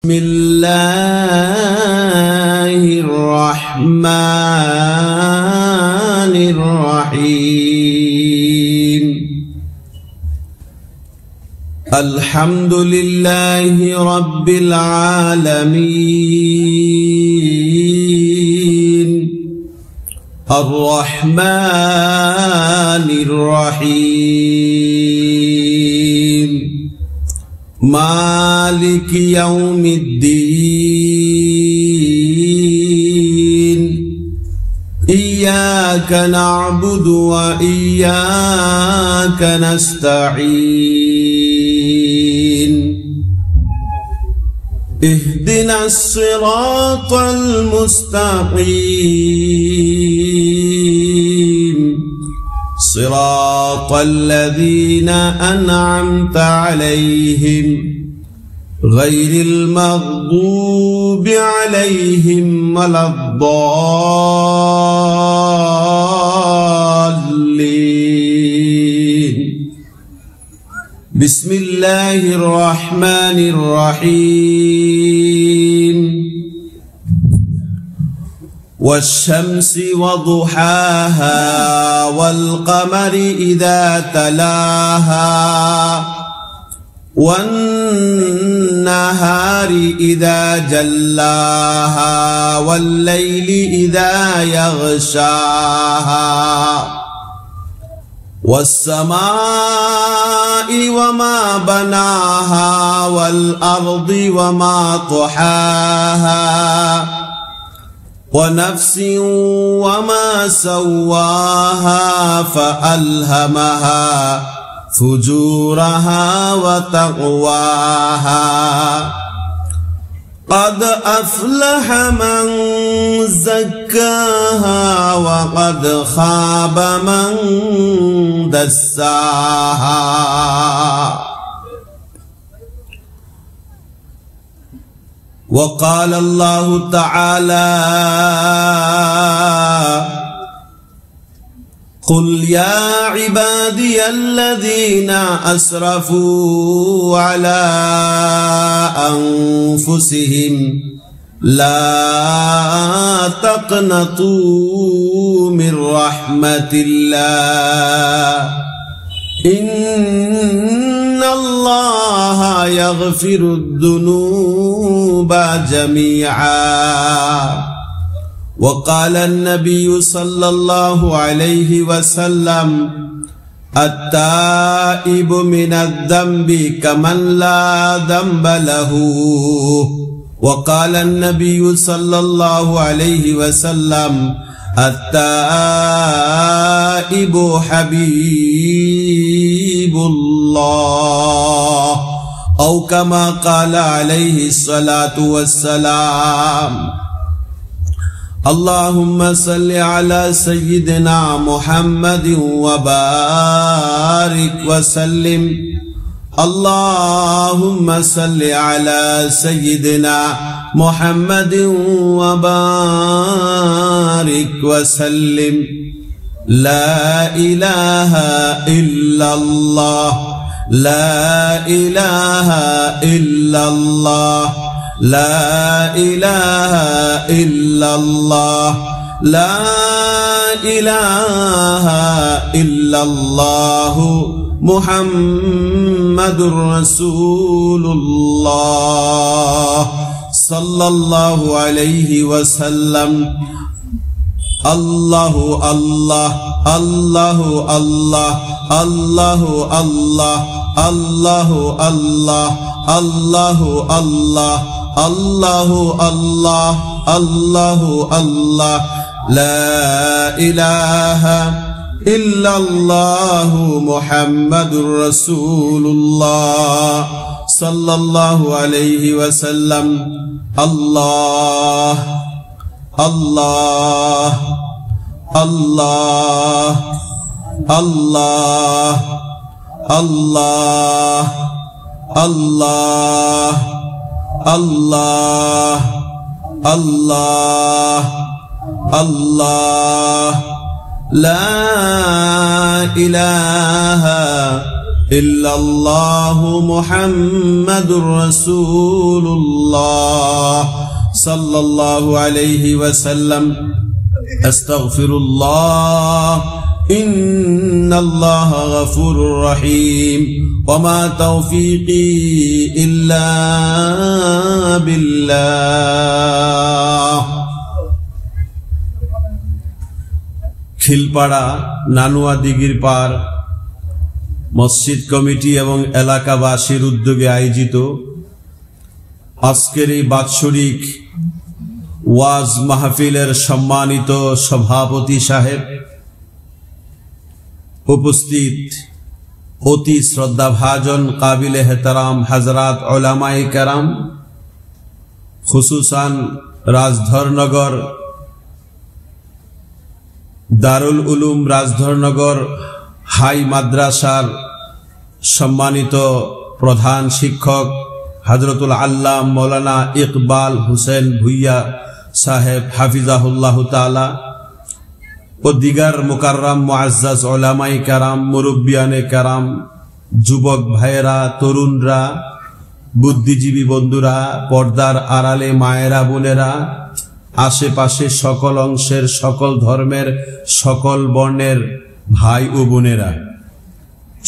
بسم الله الرحمن الرحيم. الحمد لله رب العالمين الرحمن الرحيم مالك يوم الدين. إياك نعبد وإياك نستعين. اهدنا الصراط المستقيم صراط الذين أنعمت عليهم غير المغضوب عليهم ولا الضالين. بسم الله الرحمن الرحيم. والشمس وضحاها والقمر إذا تلاها والنهار إذا جلاها والليل إذا يغشاها والسماء وما بناها والأرض وما طحاها ونفس وما سواها فألهمها فجورها وتقواها. قد أفلح من زكاها وقد خاب من دساها. وقال الله تعالى: قل يا عبادي الذين أسرفوا على أنفسهم لا تقنطوا من رحمة الله إن الله يغفر الذنوب جميعا. وقال النبي صلى الله عليه وسلم: التائب من الذنب كمن لا ذنب له. وقال النبي صلى الله عليه وسلم: التائب حبيب الله، أو كما قال عليه الصلاة والسلام. اللهم صل على سيدنا محمد وبارك وسلم. اللهم صل على سيدنا محمد وبارك وسلم. لا إله إلا الله، لا إله إلا الله، لا إله إلا الله، لا إله إلا الله محمد رسول الله صلى الله عليه وسلم. الله الله الله الله الله الله الله الله الله الله الله الله الله الله. لا إله إلا الله محمد رسول الله صلى الله عليه وسلم. الله الله الله الله الله الله الله الله الله. لا إله ইল্লাল্লাহু মুহাম্মাদুর রাসূলুল্লাহ সাল্লাল্লাহু আলাইহি ওয়াসাল্লাম। আস্তাগফিরুল্লাহ ইন্নাল্লাহা গফুরুর রহিম ওয়া মা তাওফীকি ইল্লা বিল্লাহ। খিলপাড়া নানুয়া দিঘির পার মসজিদ কমিটি এবং এলাকাবাসীর উদ্যোগে আয়োজিত আজকের এই বাৎসরিক ওয়াজ মাহফিলের সম্মানিত সভাপতি সাহেব, উপস্থিত অতি শ্রদ্ধাভাজন কাবিলে এহতারাম হযরত উলামায়ে কেরাম, খুসুসান রাজধরনগর দারুল উলুম রাজধরনগর হাই মাদ্রাসার সম্মানিত প্রধান শিক্ষক হযরতুল আল্লাম মৌলানা ইকবাল হুসেন ভুইয়া সাহেব হাফিজাহুল্লাহ তাআলা ও দিগার মুকাররম মুআজ্জাজ উলামায়ে কেরাম, মুরব্বিয়ানে কেরাম, যুবক ভাইয়েরা, তরুণরা, বুদ্ধিজীবী বন্ধুরা, পর্দার আড়ালে মায়েরা, বোনেরা, আশেপাশে সকল অংশের, সকল ধর্মের, সকল বর্ণের ভাই ও বোনেরা,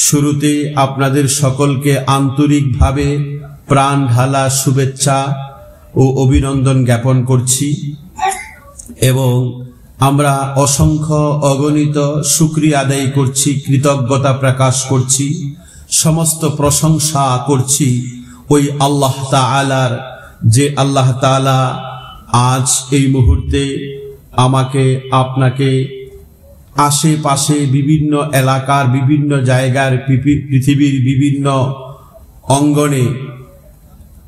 শুরুতে আপনাদের সকলকে আন্তরিকভাবে প্রাণ ঢালা শুভেচ্ছা ও অভিনন্দন জ্ঞাপন করছি এবং আমরা অসংখ্য অগণিত শুকরিয়া আদায় করছি, কৃতজ্ঞতা প্রকাশ করছি, সমস্ত প্রশংসা করছি ওই আল্লাহ তাআলার, যে আল্লাহ তাআলা আজ এই মুহূর্তে আমাকে, আপনাকে আশেপাশে বিভিন্ন এলাকার, বিভিন্ন জায়গার, পৃথিবীর বিভিন্ন অঙ্গনে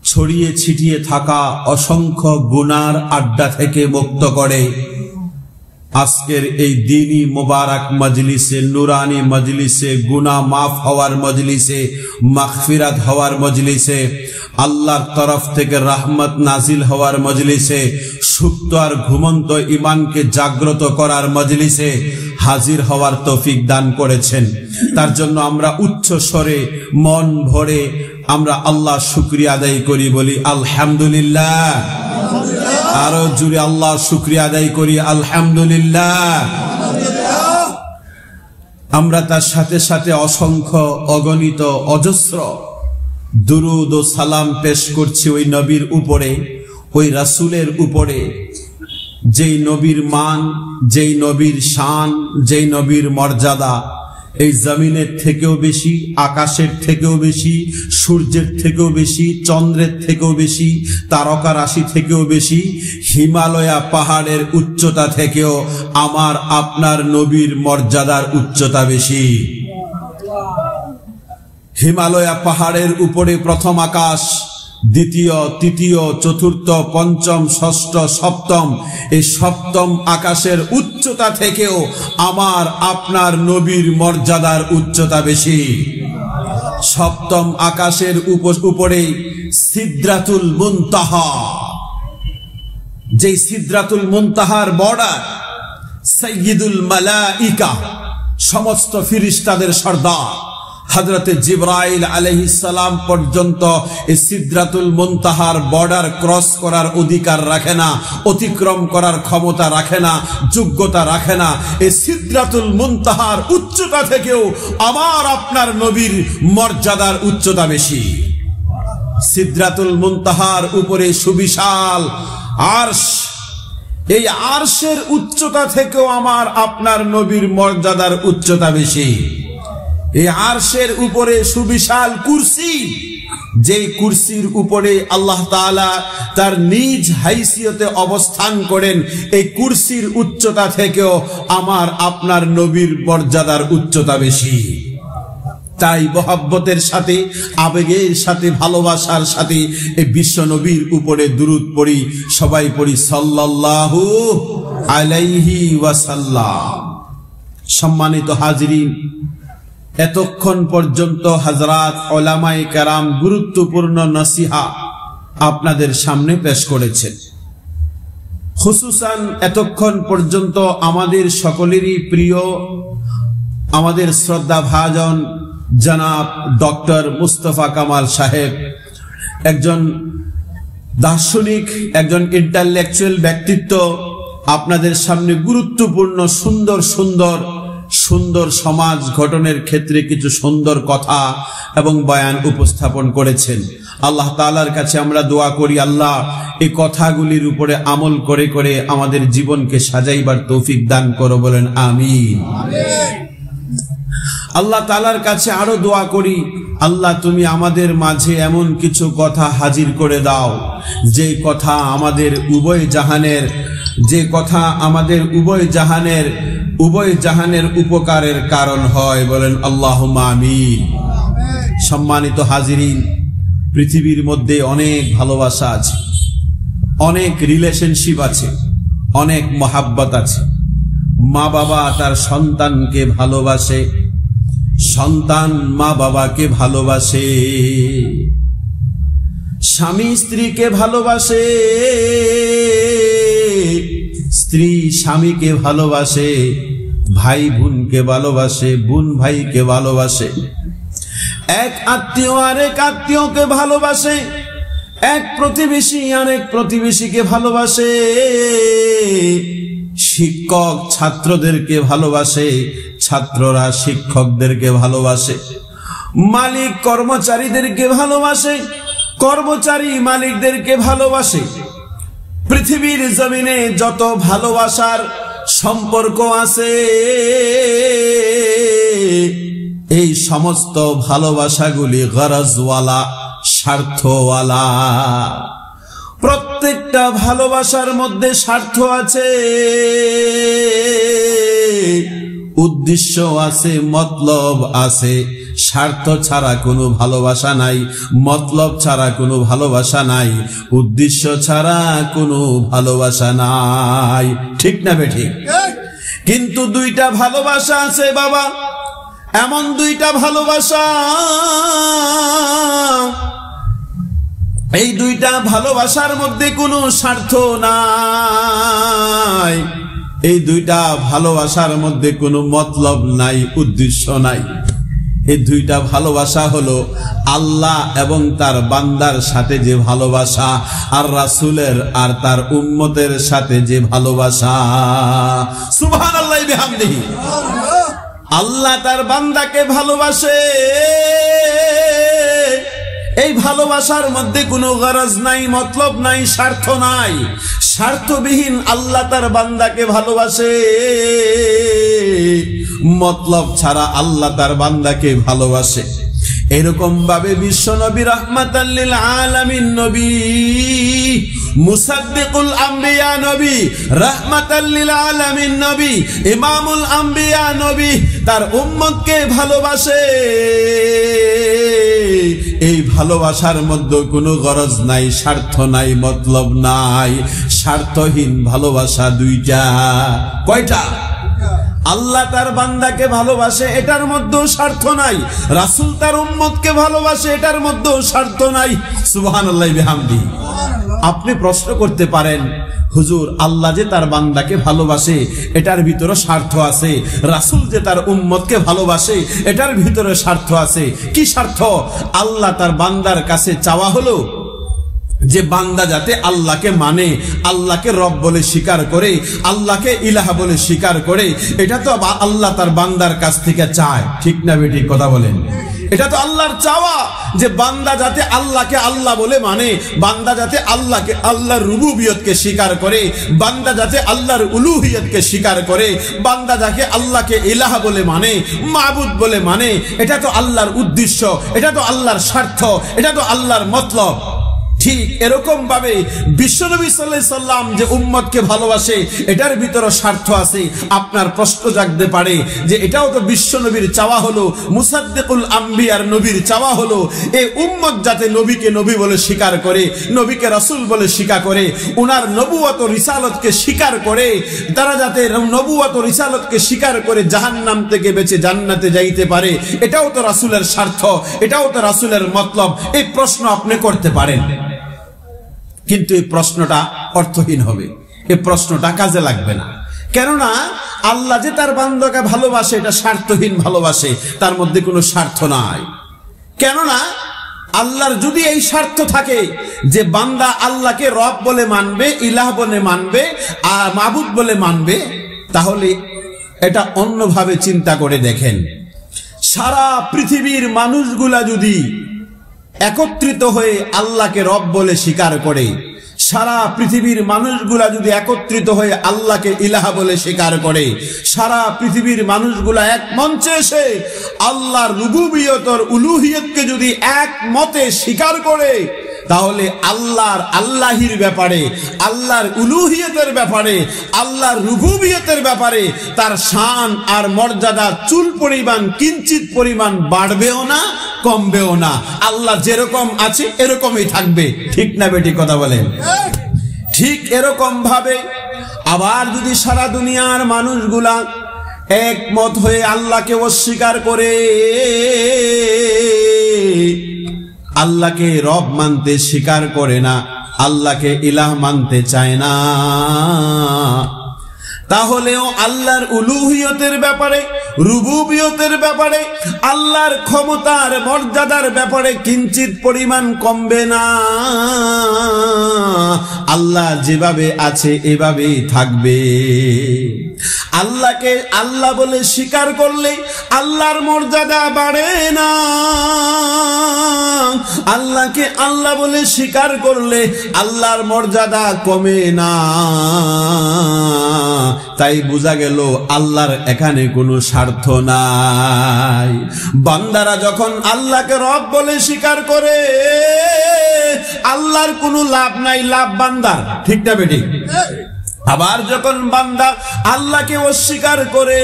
ছড়িয়ে ছিটিয়ে থাকা অসংখ্য গুনার আড্ডা থেকে মুক্ত করে আজকের এই দ্বীনি মুবারক মজলিসে, নুরানি মজলিসে, গুনাহ মাফ হওয়ার মজলিসে, মাগফিরাত হওয়ার মজলিসে, আল্লাহর তরফ থেকে রহমত নাজিল হওয়ার মজলিসে, সুপ্ত আর ঘুমন্ত ঈমানকে জাগ্রত করার মজলিসে হাজির হওয়ার তৌফিক দান করেছেন। তার জন্য আমরা উচ্চ স্বরে মন ভরে আমরা আল্লাহ শুকরিয়া আদায় করি, বলি আলহামদুলিল্লাহ। আরো জুড়ে আল্লাহ শুকরিয়া আদায় করি, আলহামদুলিল্লাহ। আমরা তার সাথে সাথে অসংখ্য অগণিত অজস্র দুরুদ ও সালাম পেশ করছি ওই নবীর উপরে, ওই রাসূলের উপরে, যেই নবীর মান, যেই নবীর শান, যেই নবীর মর্যাদা এই জমিনের থেকেও বেশি, আকাশের থেকেও বেশি, সূর্যের থেকেও বেশি, চন্দ্রের থেকেও বেশি, তারকা রাশি থেকেও বেশি, হিমালয়া পাহাড়ের উচ্চতা থেকেও আমার আপনার নবীর মর্যাদার উচ্চতা বেশি। হিমালয়া পাহাড়ের উপরে প্রথম আকাশ, দ্বিতীয়, তৃতীয়, চতুর্থ, পঞ্চম, ষষ্ঠ, সপ্তম, এই সপ্তম আকাশের উচ্চতা থেকেও আমার আপনার নবীর মর্যাদার উচ্চতা বেশি। সপ্তম আকাশের উপরে সিদরাতুল মুনতাহা, যে সিদরাতুল মুনতাহার বর্ডার সাইয়্যিদুল মালাইকা, সমস্ত ফেরেশতাদের সর্দার হযরতে জিবরাইল আলাইহিস সালাম পর্যন্ত এই সিদরাতুল মুনতাহার বর্ডার ক্রস করার অধিকার রাখে না, অতিক্রম করার ক্ষমতা রাখে না, যোগ্যতা রাখে না। এই সিদরাতুল মুনতাহার উচ্চতা থেকেও আমার আপনার নবীর মর্যাদার উচ্চতা বেশি। সিদরাতুল মুনতাহার উপরে সুবিশাল আরশ, এই আরশের উচ্চতা থেকেও আমার আপনার নবীর মর্যাদার উচ্চতা বেশি। এই আরশের উপরে সুবিশাল কুরসি, যে কুরসির উপরে আল্লাহ তাআলা তার নিজ হাইসিয়তে অবস্থান করেন, এই কুরসির উচ্চতা থেকেও আমার আপনার নবীর মর্যাদার উচ্চতা বেশি। তাই মহব্বতের সাথে, আবেগের সাথে, ভালোবাসার সাথে এই বিশ্ব নবীর উপরে দুরূদ পড়ি, সবাই পড়ি সাল্লাল্লাহু আলাইহি ওয়াসাল্লাম। সম্মানিত হাজিরিন, এতক্ষণ পর্যন্ত হযরত উলামায়ে কেরাম গুরুত্বপূর্ণ নসিহা আপনাদের সামনে পেশ করেছেন। খুসুসান এতক্ষণ পর্যন্ত আমাদের সকলেরই প্রিয়, আমাদের শ্রদ্ধাভাজন জনাব ডক্টর মুস্তফা কামাল সাহেব একজন দার্শনিক, একজন ইন্টালেকচুয়াল ব্যক্তিত্ব। আপনাদের সামনে গুরুত্বপূর্ণ সুন্দর সুন্দর সুন্দর সমাজ গঠনের ক্ষেত্রে কিছু সুন্দর কথা এবং বয়ান উপস্থাপন করেছেন। আল্লাহ তাআলার কাছে আমরা দোয়া করি, আল্লাহ এই কথাগুলির উপরে আমল করে করে আমাদের জীবনকে সাজাইবার তৌফিক দান করো, বলেন আমিন। আল্লাহ তাআলার কাছে আরো দোয়া করি, আল্লাহ তুমি আমাদের মাঝে এমন কিছু কথা হাজির করে দাও যে কথা আমাদের উভয় জাহানের উপকারের কারণ হয়, বলেন আল্লাহুম্মা আমিন। সম্মানিত হাজিরিন, পৃথিবীর মধ্যে অনেক ভালোবাসা আছে, অনেক রিলেশনশিপ আছে, অনেক মহাব্বত আছে। মা বাবা তার সন্তানকে ভালোবাসে, সন্তান মা বাবাকে ভালোবাসে, স্বামী স্ত্রীকে ভালোবাসে, স্ত্রী স্বামীকে ভালোবাসে, ভাই বোনকে ভালোবাসে, বোন ভাইকে ভালোবাসে, এক আত্মীয় আরেক আত্মীয়কে ভালোবাসে, এক প্রতিবেশী আরেক প্রতিবেশীকে ভালোবাসে, শিক্ষক ছাত্রদেরকে ভালোবাসে, ছাত্ররা শিক্ষকদেরকে ভালোবাসে, মালিক কর্মচারীদেরকে ভালোবাসে, কর্মচারী মালিকদেরকে ভালোবাসে। পৃথিবীর জমিনে যত ভালোবাসার সম্পর্ক আছে, এই সমস্ত ভালোবাসাগুলি গরজওয়ালা, স্বার্থওয়ালা। প্রত্যেকটা ভালোবাসার মধ্যে স্বার্থ আছে, উদ্দেশ্য আছে, মতলব আছে। স্বার্থ ছাড়া কোনো ভালোবাসা নাই, মতলব ছাড়া কোনো ভালোবাসা নাই, উদ্দেশ্য ছাড়া কোনো ভালোবাসা নাই। ঠিক না বেঠিক? কিন্তু দুইটা ভালোবাসা আছে বাবা, এমন দুইটা ভালোবাসা, এই দুইটা ভালোবাসার মধ্যে কোনো স্বার্থ নাই, এই দুইটা ভালোবাসার মধ্যে কোনো মতলব নাই, উদ্দেশ্য নাই। এই দুইটা ভালোবাসা হলো আল্লাহ এবং তার বান্দার সাথে যে ভালোবাসা, আর রাসূলের আর তার উম্মতের সাথে যে ভালোবাসা। সুবহানাল্লাহ বিহামদিহি। আল্লাহ তার বান্দাকে ভালোবাসে, এই ভালোবাসার মধ্যে কোনো গরজ নাই, মতলব নাই, স্বার্থ নাই। স্বার্থবিহীন আল্লাহ তার বান্দাকে ভালোবাসে, মতলব ছাড়া আল্লাহ তার বান্দাকে ভালোবাসে। এরকম ভাবে বিশ্ব নবী রাহমাতাল লিল আলামিন নবী, মুসাদ্দিকুল আম্বিয়া নবী, রাহমাতাল লিল আলামিন নবী, ইমামুল আম্বিয়া নবী তার উম্মতকে ভালোবাসে। এই ভালোবাসার মধ্যে কোনো গরজ নাই, স্বার্থ নাই, মতলব নাই। স্বার্থহীন ভালোবাসা দুইটা। কয়টা? আল্লাহ তার বান্দাকে ভালোবাসে, এটার মধ্যেও স্বার্থ নাই। রাসূল তার উম্মতকে ভালোবাসে, এটার মধ্যেও স্বার্থ নাই। সুবহানাল্লাহ বিহামদিহি। আপনি প্রশ্ন করতে পারেন, হুজুর আল্লাহ যে তার বান্দাকে ভালোবাসে এটার ভিতরে স্বার্থ আছে, রাসূল যে তার উম্মতকে ভালোবাসে এটার ভিতরে স্বার্থ আছে। কি স্বার্থ? আল্লাহ তার বান্দার কাছে চাওয়া হলো যে বান্দা যাতে আল্লাহকে মানে, আল্লাহকে রব বলে স্বীকার করে, আল্লাহকে ইলাহা বলে স্বীকার করে। এটা তো আল্লাহ তার বান্দার কাছ থেকে চায়। ঠিক না বেঠিক কথা বলেন? এটা তো আল্লাহর চাওয়া যে বান্দা যাতে আল্লাহকে আল্লাহ বলে মানে, বান্দা যাতে আল্লাহকে আল্লাহর রুবুবিয়তকে স্বীকার করে, বান্দা যাতে আল্লাহর উলুহিয়তকে স্বীকার করে, বান্দা যাকে আল্লাহকে ইলাহা বলে মানে, মাবুদ বলে মানে। এটা তো আল্লাহর উদ্দেশ্য, এটা তো আল্লাহর স্বার্থ, এটা তো আল্লাহর মতলব। ঠিক এরকম ভাবে বিশ্বনবী সাল্লাল্লাহু আলাইহি সাল্লাম যে উম্মতকে ভালোবাসে এটার ভিতরে স্বার্থ আছে। আপনার প্রশ্ন জাগতে পারে যে এটাও তো বিশ্বনবীর চাওয়া হলো, মুসাদ্দিকুল আম্বিয়ার নবীর চাওয়া হলো এই উম্মত যাতে নবীকে নবী বলে স্বীকার করে, নবীকে রাসূল বলে স্বীকার করে, উনার নবুয়ত ও রিসালাতকে স্বীকার করে, তারা যাতে নবুয়ত ও রিসালাতকে স্বীকার করে জাহান্নাম থেকে বেঁচে জান্নাতে যাইতে পারে। এটাও তো রাসূলের স্বার্থ, এটাও তো রাসূলের মতলব। এই প্রশ্ন আপনি করতে পারেন, কিন্তু এই প্রশ্নটা অর্থহীন হবে, এই প্রশ্নটা কাজে লাগবে না। কেননা আল্লাহ যে তার বান্দাকে ভালোবাসে এটা স্বার্থহীন ভালোবাসে, তার মধ্যে কোনো স্বার্থ নাই। কেননা আল্লাহর যদি এই স্বার্থ থাকে যে বান্দা আল্লাহকে রব বলে মানবে, ইলাহ বলে মানবে, আর মাবুদ বলে মানবে, তাহলে এটা অন্যভাবে চিন্তা করে দেখেন। সারা পৃথিবীর মানুষগুলা যদি একত্রিত হয়ে আল্লাহকে রব বলে স্বীকার করে, সারা পৃথিবীর মানুষগুলা যদি একত্রিত হয়ে আল্লাহকে ইলাহা বলে স্বীকার করে, সারা পৃথিবীর মানুষগুলা এক মঞ্চে এসে আল্লাহর রুবুবিয়তর উলুহিয়তকে যদি এক মতে স্বীকার করে, তাহলে আল্লাহর আল্লাহির ব্যাপারে, আল্লাহর উলুহিয়তের ব্যাপারে, আল্লাহর রুবুবিয়তের ব্যাপারে তার শান আর মর্যাদা চুল পরিমাণ কিঞ্চিত পরিমাণ বাড়বেও না, কমবেও না। আল্লাহ যেরকম আছে এরকমই থাকবে। ঠিক না বেটি কথা বলেন? ঠিক এরকম ভাবে আবার যদি সারা দুনিয়ার মানুষগুলা একমত হয়ে আল্লাহকে অস্বীকার করে, আল্লাহকে রব মানতে স্বীকার করে না, আল্লাহকে ইলাহ মানতে চায় না, তাহলেও আল্লাহর উলুহিয়তের ব্যাপারে, রুবুবিয়তের ব্যাপারে, আল্লাহর ক্ষমতার মর্যাদার ব্যাপারে কিঞ্চিত পরিমাণ কমবে না। আল্লাহ যেভাবে আছে এভাবেই থাকবে। আল্লাহকে আল্লাহ বলে স্বীকার করলে আল্লাহর মর্যাদা বাড়ে না, আল্লাহকে আল্লাহ বলে স্বীকার করলে আল্লাহর মর্যাদা কমে না। তাই বোঝা গেল আল্লাহর এখানে কোনো স্বার্থ নাই। বান্দারা যখন আল্লাহকে রব বলে স্বীকার করে, আল্লাহর কোনো লাভ নাই, লাভ বান্দার। ঠিক না বেটি? আবার যখন বান্দা আল্লাহকে অস্বীকার করে,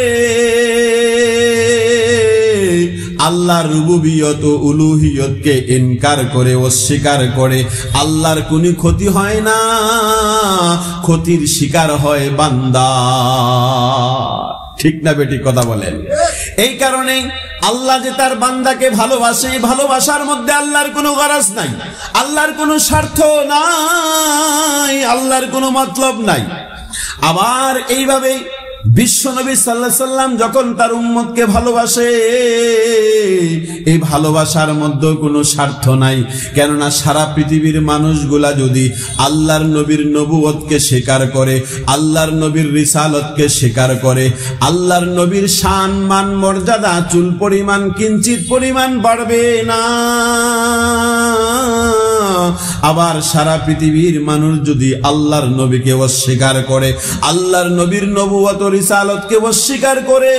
আল্লাহর রুবুবিয়ত উলুহিয়তকে ইনকার করে, অস্বীকার করে, আল্লাহর কোনো ক্ষতি হয় না, ক্ষতির শিকার হয় বান্দা। ঠিক না বেটি কথা বলেন? এই কারণে আল্লাহ যে তার বান্দাকে ভালোবাসে, ভালোবাসার মধ্যে আল্লাহর কোনো গরজ নাই, আল্লাহর কোনো স্বার্থ নাই, আল্লাহর কোনো মতলব নাই। আবার এইভাবে বিশ্বনবী সাল্লাল্লাহু আলাইহি সাল্লাম যখন তার উম্মতকে ভালোবাসে, এই ভালোবাসার মধ্যে কোনো স্বার্থ নাই। কেননা সারা পৃথিবীর মানুষগুলা যদি আল্লাহর নবীর নবুয়তকে স্বীকার করে, আল্লাহর নবীর রিসালতকে স্বীকার করে, আল্লাহর নবীর শান মান মর্যাদা চুল পরিমাণ কিঞ্চিত পরিমাণ বাড়বে না। আবার সারা পৃথিবীর মানুষ যদি আল্লাহর নবীকে অস্বীকার করে, আল্লাহর নবীর নবুয়ত রিসালতকে অস্বীকার করে,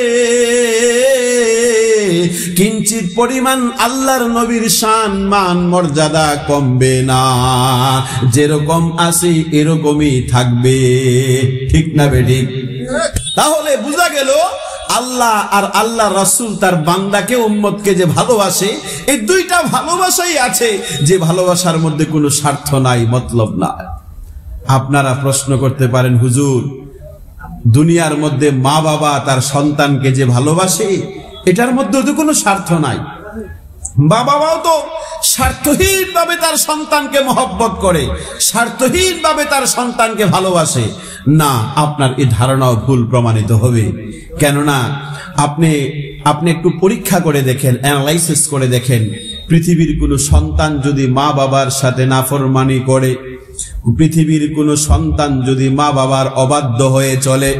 কিঞ্চিত পরিমাণ আল্লাহর নবীর শান মান মর্যাদা কমবে না, যেরকম আছে এরকমই থাকবে। ঠিক না বেঠিক? তাহলে বোঝা গেল আল্লাহ আর আল্লাহ রাসূল তার বান্দাকে উম্মতকে যে ভালোবাসে, এই দুইটা ভালোবাসাই আছে, যে ভালোবাসার মধ্যে কোনো স্বার্থ নাই, মতলব নাই। আপনারা প্রশ্ন করতে পারেন, হুজুর দুনিয়ার মধ্যে মা বাবা তার সন্তানকে যে ভালোবাসে, এটার মধ্যে তো কোনো স্বার্থ নাই। মা বাবাও তো স্বার্থহীন ভাবে তার সন্তানকে মহব্বত করে, স্বার্থহীন ভাবে তার সন্তানকে ভালোবাসে না। আপনার এই ধারণাও ভুল প্রমাণিত হবে। কেননা আপনি একটু পরীক্ষা করে দেখেন, অ্যানালাইসিস করে দেখেন, পৃথিবীর কোনো সন্তান যদি মা বাবার সাথে নাফরমানি করে, পৃথিবীর কোনো সন্তান যদি মা বাবার অবাধ্য হয়ে চলে,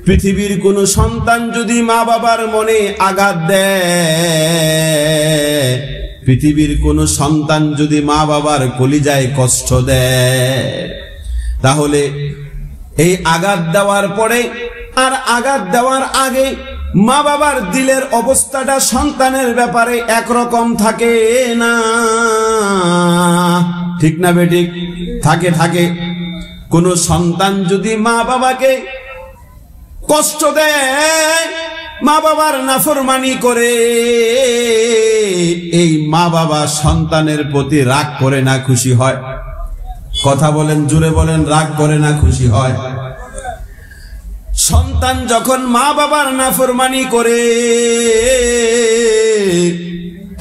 পৃথিবীর কোনো সন্তান যদি মা বাবার মনে আঘাত দেয়, পৃথিবীর কোনো সন্তান যদি মা বাবার কলিজায় কষ্ট দেয়, তাহলে এই আঘাত দেওয়ার পরে আর আঘাত দেওয়ার আগে মা বাবার দিলের অবস্থাটা সন্তানের ব্যাপারে একরকম থাকে না। ঠিক না বেঠিক? থাকে। কোন সন্তান যদি মা বাবাকে কষ্ট দেয়, মা বাবার নাফরমানি করে, এই মা বাবা সন্তানের প্রতি রাগ করে না খুশি হয়? কথা বলেন, জোরে বলেন, রাগ করে না খুশি হয়? সন্তান যখন মা বাবার নাফরমানি করে,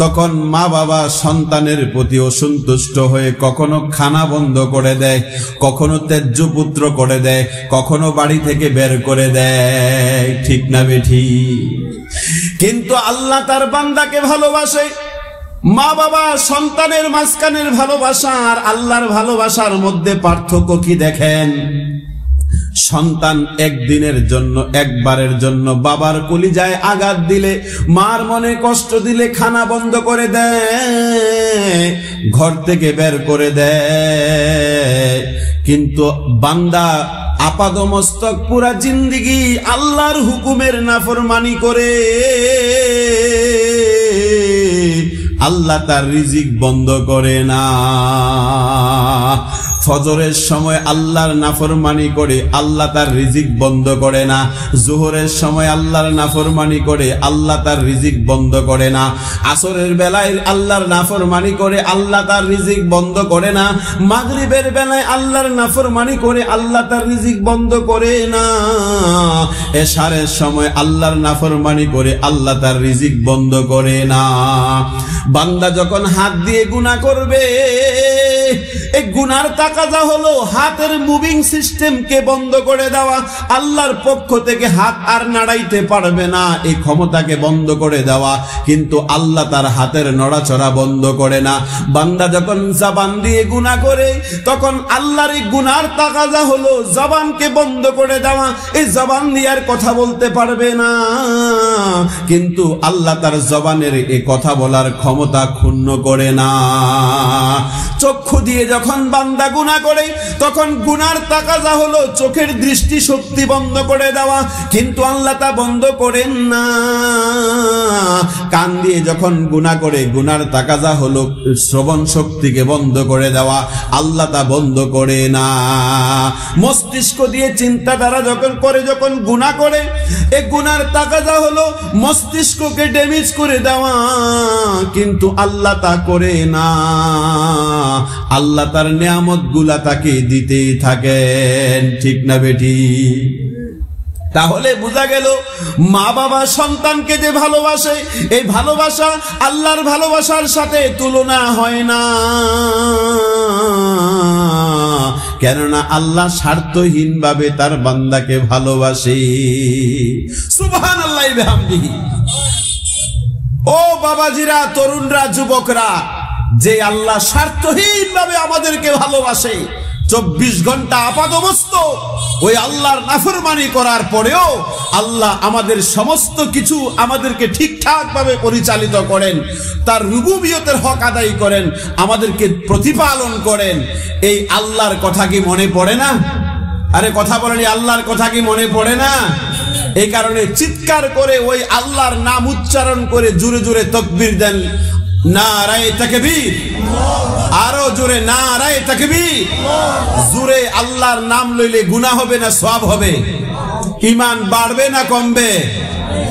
তখন মা বাবা সন্তানের প্রতি অসন্তুষ্ট হয়ে কখনো খানা বন্ধ করে দেয়, কখনো ত্যায্য পুত্র করে দেয়, কখনো বাড়ি থেকে বের করে দেয়। ঠিক না বেঠি? কিন্তু আল্লাহ তার বান্দাকে ভালোবাসে। মা বাবা সন্তানের মাঝখানের ভালোবাসা আর আল্লাহর ভালোবাসার মধ্যে পার্থক্য কি দেখেন? সন্তান একদিনের জন্য, একবারের জন্য বাবার কলিজায় আঘাত দিলে, মার মনে কষ্ট দিলে খানা বন্ধ করে দেয়, ঘর থেকে বের করে দেয়। কিন্তু বান্দা আপাদমস্তক পুরা জিন্দেগি আল্লাহর হুকুমের নাফরমানি করে আল্লাহ তার রিজিক বন্ধ করে না। ফজরের সময় আল্লাহর নাফরমানি করে আল্লাহ তার রিজিক বন্ধ করে না। জোহরের সময় আল্লাহর নাফরমানি করে আল্লাহ তার রিজিক বন্ধ করে না। আসরের বেলায় আল্লাহর নাফরমানি করে আল্লাহ তার রিজিক বন্ধ করে না। মাগরিবের বেলায় আল্লাহর নাফরমানি করে আল্লাহ তার রিজিক বন্ধ করে না। এশারের সময় আল্লাহর নাফরমানি করে আল্লাহ তার রিজিক বন্ধ করে না। বান্দা যখন হাত দিয়ে গুনাহ করবে, এই গুনার তাকাজা হলো হাতের মুভিং সিস্টেমকে বন্ধ করে দেওয়া। আল্লাহর পক্ষ থেকে হাত আর নাড়াইতে পারবে না, এই ক্ষমতাকে বন্ধ করে দেওয়া। কিন্তু আল্লাহ তার হাতের নড়াচড়া বন্ধ করে না। বান্দা যখন জবান দিয়ে গুনাহ করে, তখন আল্লাহর এই গুনার তাকাজা হলো জবানকে বন্ধ করে দেওয়া। এই জবান দিয়ে আর কথা বলতে পারবে না, কিন্তু আল্লাহ তার জবানের এই কথা বলার ক্ষমতা ক্ষুণ্ণ করে না। চক্ষু দিয়ে যখন বান্দা গুনাহ করে, তখন গুনার তাকাজা হলো চোখের দৃষ্টি শক্তি বন্ধ করে দেওয়া, কিন্তু আল্লাহ তা বন্ধ করেন না। কান দিয়ে যখন গুনাহ করে, গুনার তাকাজা হলো শ্রবণ শক্তিকে বন্ধ করে দেওয়া, আল্লাহ তা বন্ধ করে না। মস্তিষ্ক দিয়ে চিন্তাধারা যখন করে, যখন গুনাহ করে, এই গুনার তাকাজা হলো মস্তিষ্ককে ড্যামেজ করে দেওয়া, কিন্তু আল্লাহ তা করে না। আল্লাহ তার নিয়ামত গুলা তাকে দিতেই থাকেন। ঠিক না বেটি? তাহলে বোঝা গেল মা বাবা সন্তানকে যে ভালোবাসে, এই ভালোবাসা আল্লাহর ভালোবাসার সাথে তুলনা হয় না। কেননা আল্লাহ স্বার্থহীন ভাবে তার বান্দাকে ভালোবাসে। সুবহানাল্লাহ বিহামদিহি। ও বাবাজিরা, তরুণরা, যুবকরা, যে আল্লাহ স্বার্থহীন ভাবে আমাদেরকে ভালোবাসে, 24 ঘন্টা আপাদমস্তক ওই আল্লাহর নাফরমানি করার পরেও আল্লাহ আমাদের সমস্ত কিছু আমাদেরকে ঠিকঠাক ভাবে পরিচালিত করেন, তার রুবুবিয়তের হক আদায় করেন, আমাদেরকে প্রতিপালন করেন। এই আল্লাহর কথা কি মনে পড়ে না? আরে কথা বলেনি, আল্লাহর কথা কি মনে পড়ে না? এই কারণে চিৎকার করে ওই আল্লাহর নাম উচ্চারণ করে জোরে জোরে তাকবীর দেন। নারায়ে তাকবীর, আরো জোরে নারায়ে তাকবীর। জোরে আল্লাহর নাম লইলে গুনাহ হবে না সওয়াব হবে? ঈমান বাড়বে না কমবে?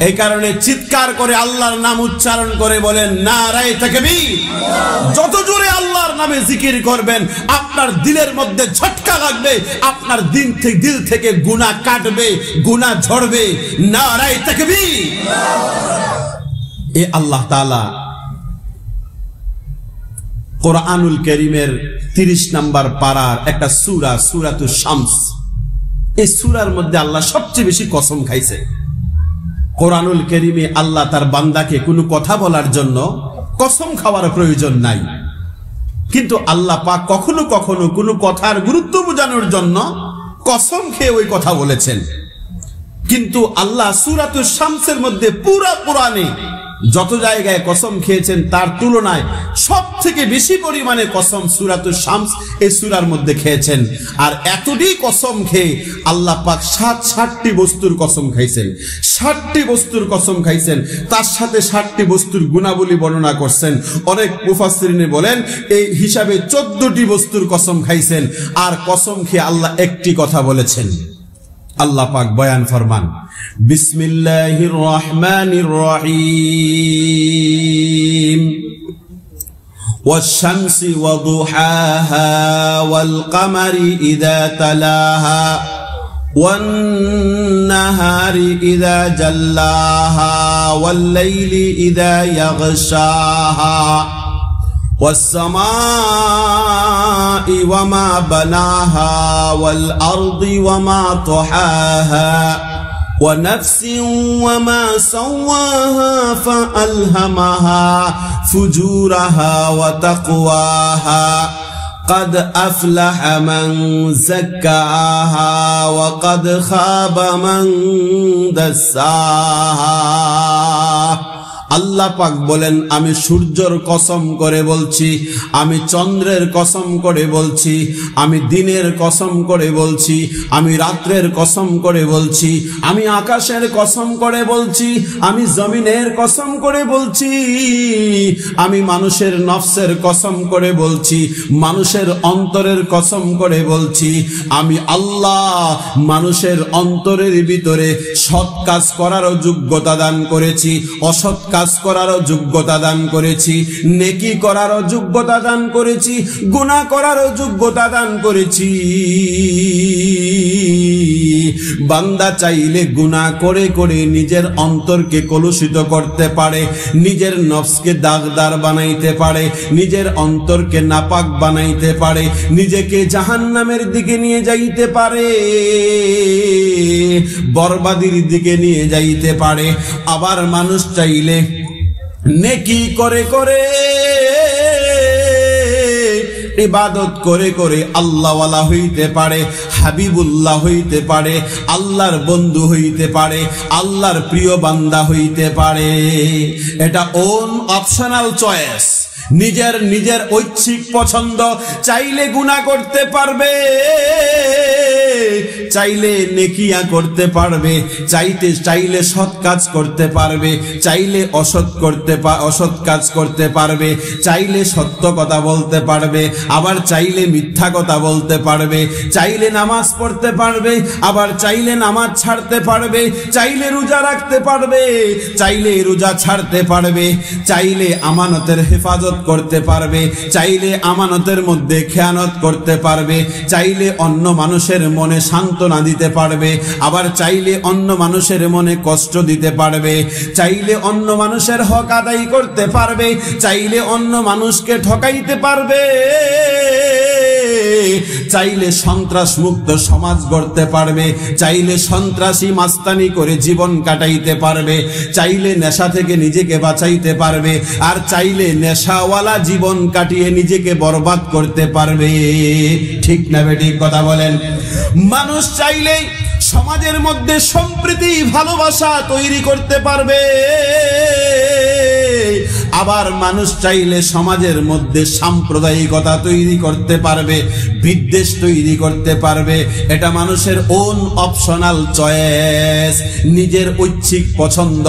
এই কারণে চিৎকার করে আল্লাহর নাম উচ্চারণ করে বলেন নারায়ে তাকবীর। যত জোরে আল্লাহর নামে জিকির করবেন, আপনার দিলের মধ্যে ঝটকা লাগবে, আপনার দিল থেকে গুনাহ কাটবে, গুনাহ ঝরবে। নারায়ে তাকবীর। এ আল্লাহ তাআলা কোরআনুল কারীমের 30 নম্বর পারার একটা সূরা, সূরাতুশ শামস, এই সূরার মধ্যে আল্লাহ সবচেয়ে বেশি কসম খাইছে। কোরআনুল কারীমে আল্লাহ তার বান্দাকে কোনো কথা বলার জন্য কসম খাওয়ার প্রয়োজন নাই, কিন্তু আল্লাহ পাক কখনো কখনো কোনো কথার গুরুত্ব বোঝানোর জন্য কসম খেয়ে ওই কথা বলেছেন। কিন্তু আল্লাহ সূরাতুশ শামসের মধ্যে পুরা কোরআনে যত জায়গায় কসম খেয়েছেন, তার তুলনায় সব থেকে বেশি পরিমাণে কসম সূরাতুশ শামস এই সূরার মধ্যে খেয়েছেন। আর এতটি কসম খেয়ে আল্লাহ পাক 60টি বস্তুর কসম খাইছেন, 60টি বস্তুর কসম খাইছেন। তার সাথে 60টি বস্তুর গুণাবলী বর্ণনা করছেন। অনেক মুফাসসিরিন বলেন এই হিসাবে 14টি বস্তুর কসম খাইছেন। আর কসম খেয়ে আল্লাহ একটি কথা বলেছেন। আল্লাহ পাক বয়ান ফরমান, বিসমিল্লাহির রহমানির রহিম, ওয়াশ-শামসি ওয়া দুহাহা ওয়াল কামারি ইযা তালাহা ওয়ান-নাহারি ইযা জাল্লাহা ওয়াল-লাইলি ইযা ইয়াগশাহা ওয়াস-সামাই ওয়া মা বানাহা ওয়াল-আরদি ওয়া মা তাহাহা ونفس وما سواها فألهمها فجورها وتقواها قد أفلح من زكاها وقد خاب من دساها আল্লাহ পাক বলেন, আমি সূর্যের কসম করে বলছি, আমি চন্দ্রের কসম করে বলছি, আমি দিনের কসম করে বলছি, আমি রাত্রের কসম করে বলছি, আমি আকাশের কসম করে বলছি, আমি জমিনের কসম করে বলছি, আমি মানুষের নফসের কসম করে বলছি, মানুষের অন্তরের কসম করে বলছি, আমি আল্লাহ মানুষের অন্তরের ভিতরে সৎ কাজ করারও যোগ্যতা দান করেছি, অসৎ কাজ করারও যোগ্যতা দান করেছি, নেকি করারও যোগ্যতা দান করেছি, গুনাহ করারও যোগ্যতা দান করেছি। বান্দা চাইলে গুনাহ করে করে নিজের অন্তরকে কলুষিত করতে পারে, নিজের নফসকে দাগদার বানাইতে পারে, নিজের অন্তরকে নাপাক বানাইতে পারে, নিজেকে জাহান্নামের দিকে নিয়ে যাইতে পারে, বরবাদির দিকে নিয়ে যাইতে পারে। আবার মানুষ চাইলে নেকি করে করে ইবাদত করে করে আল্লাহওয়ালা হইতে পারে, হাবিবুল্লাহ হইতে পারে, আল্লাহর বন্ধু হইতে পারে, আল্লাহর প্রিয় বান্দা হইতে পারে। এটা ওন অপশনাল চয়েস, নিজের নিজের ঐচ্ছিক পছন্দ। চাইলে গুনাহ করতে পারবে, চাইলে নেকিয়া করতে পারবে, চাইলে সৎ কাজ করতে পারবে, চাইলে অসৎ কাজ করতে পারবে, চাইলে সত্য কথা বলতে পারবে, আবার চাইলে মিথ্যা কথা বলতে পারবে, চাইলে নামাজ পড়তে পারবে, আবার চাইলে নামাজ ছাড়তে পারবে, চাইলে রোজা রাখতে পারবে, চাইলে রোজা ছাড়তে পারবে, চাইলে আমানতের হেফাজত করতে পারবে, চাইলে আমানতের মধ্যে খেয়ানত করতে পারবে, চাইলে অন্য মানুষের মনে সান্ত্বনা দিতে পারবে, আবার চাইলে অন্য মানুষের মনে কষ্ট দিতে পারবে, চাইলে অন্য মানুষের হক আদায় করতে পারবে, চাইলে অন্য মানুষকে ঠকাইতে পারবে, চাইলে সন্ত্রাস মুক্ত সমাজ গড়তে পারবে, চাইলে সন্ত্রাসী মাস্তানি করে জীবন কাটাইতে পারবে, চাইলে নেশা থেকে নিজেকে বাঁচাইতে পারবে, আর চাইলে নেশাওয়ালা জীবন কাটিয়ে নিজেকে বরবাদ করতে পারবে। ঠিক না বেঠিক কথা বলেন? মানুষ চাইলে সমাজের মধ্যে সম্প্রীতি ভালোবাসা তৈরি করতে পারবে, আবার মানুষ চাইলে সমাজের মধ্যে সাম্প্রদায়িকতা তৈরি করতে পারবে, বিদ্বেষ তৈরি করতে পারবে। এটা মানুষের ওন অপশনাল চয়েস, নিজের ঐচ্ছিক পছন্দ।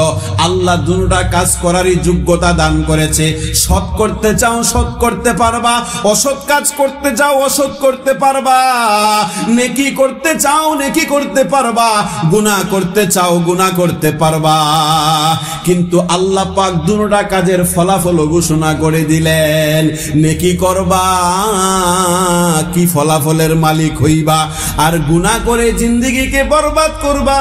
আল্লাহ দুটোটা কাজ করারই যোগ্যতা দান করেছে। সৎ করতে চাও সৎ করতে পারবা, অসৎ কাজ করতে চাও অসৎ করতে পারবা, নেকি করতে চাও নেকি করতে পারবা, গুনাহ করতে চাও গুনাহ করতে পারবা। কিন্তু আল্লাহ পাক দুটোটা কাজের ফলাফল ঘোষণা করে দিলেন। নেকি করবা কি ফলাফলের মালিক হইবা, আর গুনাহ করে জিন্দেগিকে বরবাদ করবা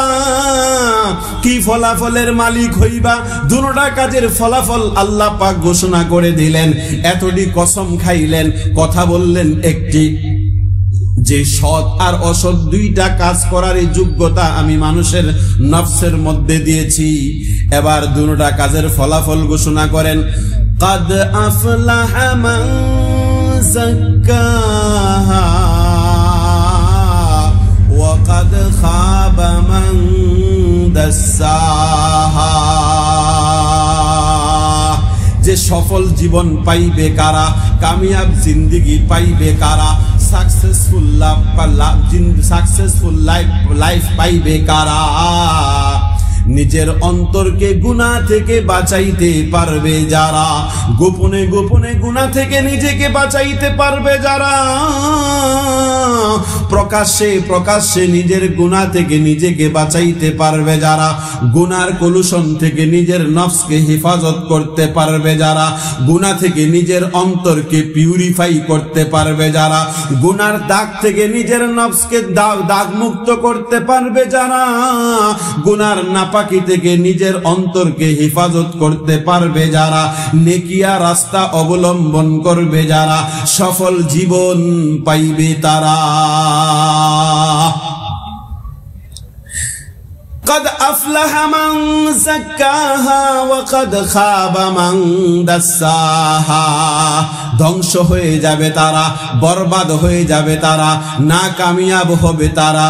কি ফলাফলের মালিক হইবা। দুটোটা কাজের ফলাফল আল্লাহ পাক ঘোষণা করে দিলেন। এতটি কসম খাইলেন, কথা বললেন একটি, যে সৎ আর অসৎ দুইটা কাজ করার যোগ্যতা আমি মানুষের নফসের মধ্যে দিয়েছি। এবার দুটোটা কাজের ফলাফল ঘোষণা করেন। قد أفلح من زكاها وقد خاب من دساها। যে সফল জীবন পাইবে কারা, কামিয়াব জিন্দেগি পাইবে কারা, সাকসেসফুল লাইফ পাইবে কারা, নিজের অন্তরকে গুনাহ থেকে বাঁচাইতে পারবে যারা, গোপনে গোপনে গুনাহ থেকে নিজেকে বাঁচাইতে পারবে যারা, প্রকাশ্যে নিজের গুনাহ থেকে নিজেকে বাঁচাইতে পারবে যারা, গুনার কলুষণ থেকে নিজের নফসকে হেফাজত করতে পারবে যারা, গুনাহ থেকে নিজের অন্তরকে পিউরিফাই করতে পারবে যারা, গুনার দাগ থেকে নিজের নফসকে দাগ মুক্ত করতে পারবে যারা, গুনার নাপাকি থেকে নিজের অন্তরকে হেফাজত করতে পারবে যারা, নেকিয়া রাস্তা অবলম্বন করবে যারা, সফল জীবন পাইবে তারা। قد أفلح من زكاها وقد خاب من دساها। ধ্বংস হয়ে যাবে তারা, বরবাদ হয়ে যাবে তারা, নাকামিয়াব হবে তারা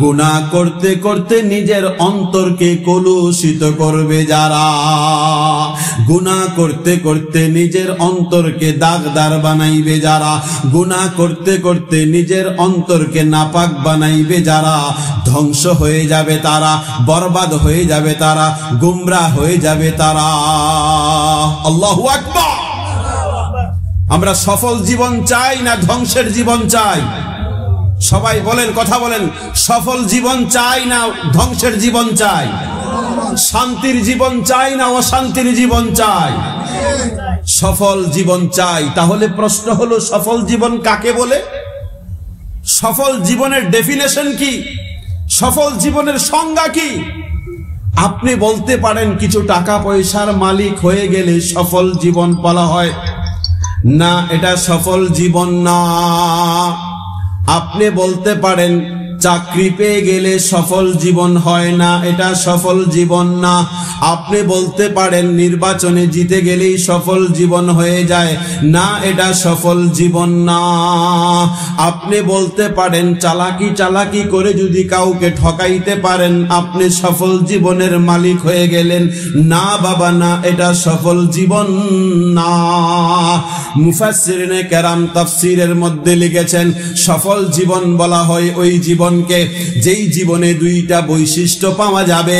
গুনাহ করতে করতে নিজের অন্তরকে কলুষিত করবে যারা, গুনাহ করতে করতে নিজের অন্তরকে দাগদার বানাইবে যারা, গুনাহ করতে করতে নিজের অন্তরকে নাপাক বানাইবে যারা, ধ্বংস হয়ে যাবে তারা, বরবাদ হয়ে যাবে তারা, গুমরাহ হয়ে যাবে তারা। আল্লাহু আকবার। আমরা সফল জীবন চাই না ধ্বংসের জীবন চাই? সবাই বলেন, কথা বলেন, সফল জীবন চাই না ধ্বংসের জীবন চাই? শান্তির জীবন চাই না অশান্তির জীবন চাই? সফল জীবন চাই। তাহলে প্রশ্ন হলো, সফল জীবন কাকে বলে? সফল জীবনের ডেফিনেশন কি? সফল জীবনের সংজ্ঞা কি? আপনি বলতে পারেন কিছু টাকা পয়সার মালিক হয়ে গেলে সফল জীবন বলা হয়, না এটা সফল জীবন না। আপনি বলতে পারেন চাকরি পেয়ে গেলে সফল জীবন হয়, না এটা সফল জীবন না। আপনি বলতে পারেন নির্বাচনে জিতে গেলেই সফল জীবন হয়ে যায়, না এটা সফল জীবন না। আপনি বলতে পারেন চালাকি করে যদি কাউকে ঠকাইতে পারেন আপনি সফল জীবনের মালিক হয়ে গেলেন, না বাবা না এটা সফল জীবন না। মুফাসসিরিনে কেরাম তাফসীরের মধ্যে লিখেছেন সফল জীবন বলা হয় ওই জীবনকে যেই জীবনে দুইটা বৈশিষ্ট্য পাওয়া যাবে।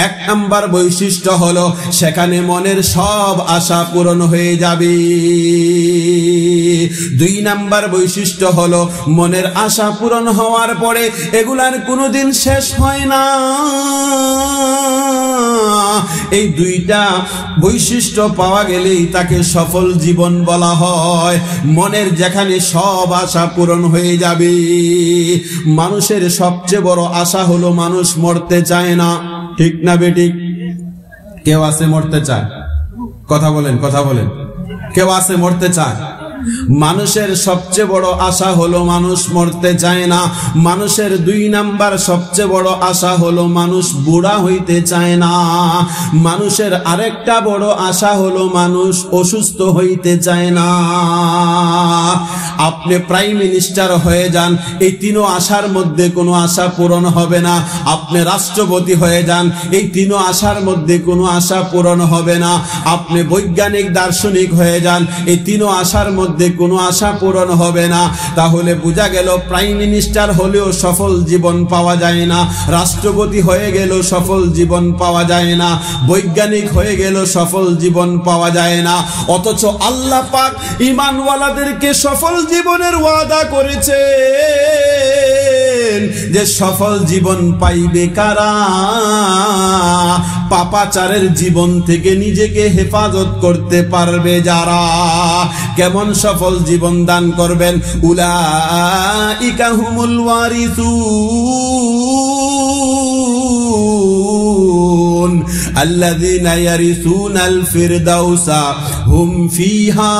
এক নাম্বার বৈশিষ্ট্য হলো সেখানে মনের সব আশা পূরণ হয়ে যাবে। দুই নাম্বার বৈশিষ্ট্য হলো মনের আশা পূরণ হওয়ার পরে এগুলার কোনোদিন শেষ হয় না। এই দুইটা বৈশিষ্ট্য পাওয়া গেলেই তাকে সফল জীবন বলা হয়। মনের যেখানে সব আশা পূরণ হয়ে যাবে। মানুষের সবচেয়ে বড় আশা হলো মানুষ মরতে চায় না, ঠিক না বেঠিক? কেউ আছে মরতে চায়? কথা বলেন, কথা বলেন। কেউ আছে মরতে চায়? মানুষের সবচেয়ে বড় আশা হলো মানুষ মরতে চায় না। মানুষের দুই নাম্বার সবচেয়ে বড় আশা হলো মানুষ বুড়া হইতে চায় না। মানুষের আরেকটা বড় আশা হলো মানুষ অসুস্থ হইতে চায় না। আপনি প্রাইম মিনিস্টার হয়ে যান, এই তিনও আশার মধ্যে কোনো আশা পূরণ হবে না। আপনি রাষ্ট্রপতি হয়ে যান, এই তিনও আশার মধ্যে কোনো আশা পূরণ হবে না। আপনি বৈজ্ঞানিক দার্শনিক হয়ে যান, এই তিনও আশার মধ্যে কোনো আশা পূরণ হবে না। তাহলে বোঝা গেল প্রাইম মিনিস্টার হলেও সফল জীবন পাওয়া যায় না, রাষ্ট্রপতি হয়ে গেল সফল জীবন পাওয়া যায় না, বৈজ্ঞানিক হয়ে গেল সফল জীবন পাওয়া যায় না। অথচ আল্লাহ পাক ঈমানওয়ালাদেরকে সফল জীবনের ওয়াদা করেছে যে সফল জীবন পাইবে কারা? পাপাচারের জীবন থেকে নিজেকে হেফাজত করতে পারবে যারা। কেমন সফল জীবন দান করবেন? উলাইকা হুমুল ওয়ারিসুন আল্লাযীনা ইয়ারিসুনাল ফিরদাউসা হুম ফিহা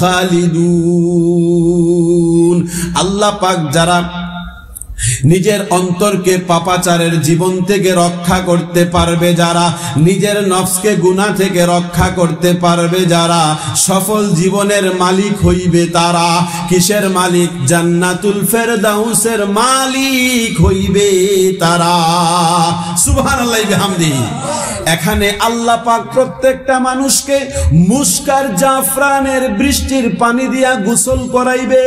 খালিদুন। আল্লাহ পাক যারা নিজের অন্তরকে পাপাচারের জীবন থেকে রক্ষা করতে পারবে যারা, নিজের নফসকে গুনাহ থেকে রক্ষা করতে পারবে যারা, সফল জীবনের মালিক হইবে তারা। কিসের মালিক? জান্নাতুল ফেরদাউসের মালিক হইবে তারা। সুবহানাল্লাহি বিহামদিহি। এখানে আল্লাহ পাক প্রত্যেকটা মানুষকে মুস্কার জাফরানের বৃষ্টির পানি দিয়া গোসল করাইবে।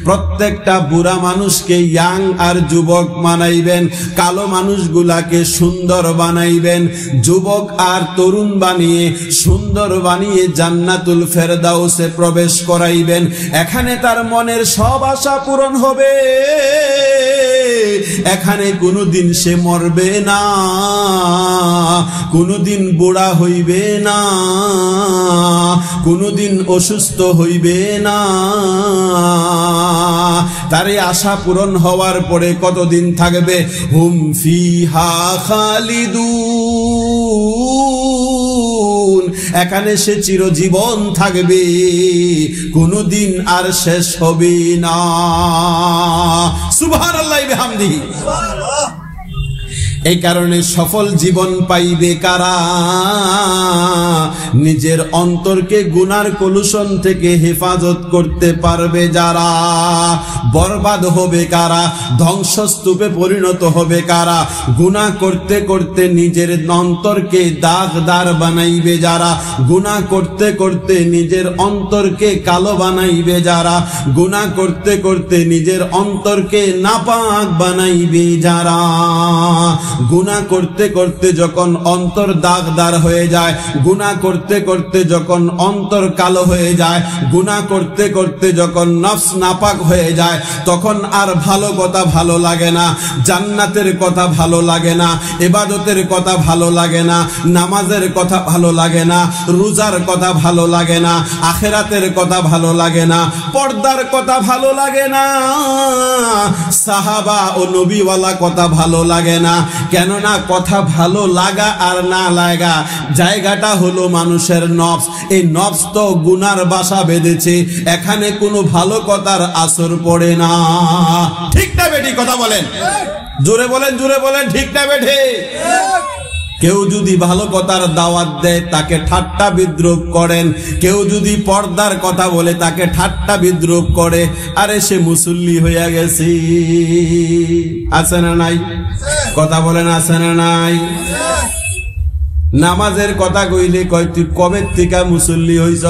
প্রত্যেকটা বুড়া মানুষকে ইয়াং আর যুবক বানাইবেন, কালো মানুষগুলাকে সুন্দর বানাইবেন, যুবক আর তরুণ বানিয়ে সুন্দর বানিয়ে জান্নাতুল ফেরদাউসে প্রবেশ করাইবেন। এখানে তার মনের সব আশা পূরণ হবে, এখানে কোনোদিন সে মরবে না, কোনোদিন বুড়া হইবে না, কোনোদিন অসুস্থ হইবে না। তার এই আশা পূরণ হওয়ার পরে কতদিন থাকবে? হুম ফিহা খালিদুন, এখানে সে চিরজীবন থাকবে, কোনোদিন আর শেষ হবে না। সুবহানাল্লাহি বিহামদিহি। এই কারণে সফল জীবন পাইবে কারা? নিজের অন্তরকে গুনার কলুষণ থেকে হেফাজত করতে পারবে যারা। বরবাদ হবে কারা? ধ্বংসস্তূপে পরিণত হবে কারা? গুনাহ করতে করতে নিজের অন্তরকে দাগদার বানাইবে যারা, গুনাহ করতে করতে নিজের অন্তরকে কালো বানাইবে যারা, গুনাহ করতে করতে নিজের অন্তরকে নাপাক বানাইবে যারা। গুনাহ করতে করতে যখন অন্তর দাগদার হয়ে যায়, গুনাহ করতে করতে যখন অন্তর কালো হয়ে যায়, গুনাহ করতে করতে যখন নফস নাপাক হয়ে যায়, তখন আর ভালো কথা ভালো লাগে না, জান্নাতের কথা ভালো লাগে না, ইবাদতের কথা ভালো লাগে না, নামাজের কথা ভালো লাগে না, রোজার কথা ভালো লাগে না, আখিরাতের কথা ভালো লাগে না, পর্দার কথা ভালো লাগে না, সাহাবা ও নবীওয়ালা কথা ভালো লাগে না। কেননা কথা ভালো লাগা আর না লাগা জায়গাটা হলো মানুষের নফস। এই নফস তো গুনার বাসা বেঁধেছে, এখানে কোনো ভালো কথার আসর পড়ে না। ঠিক না বেঠি? কথা বলেন, জোরে বলেন, জোরে বলেন, ঠিক না বেঠি? কেউ যদি ভালো কথার দাওয়াত দেয় তাকে ঠাট্টা বিদ্রুপ করেন, কেউ যদি পর্দার কথা বলে তাকে ঠাট্টা বিদ্রুপ করে। আরে সে মুসল্লি হইয়া গেছে, আছে না নাই? কথা বলেন, আছে না নাই? নামাজের কথা কইলে কয় তুই কবে থেকে মুসল্লি হইছ,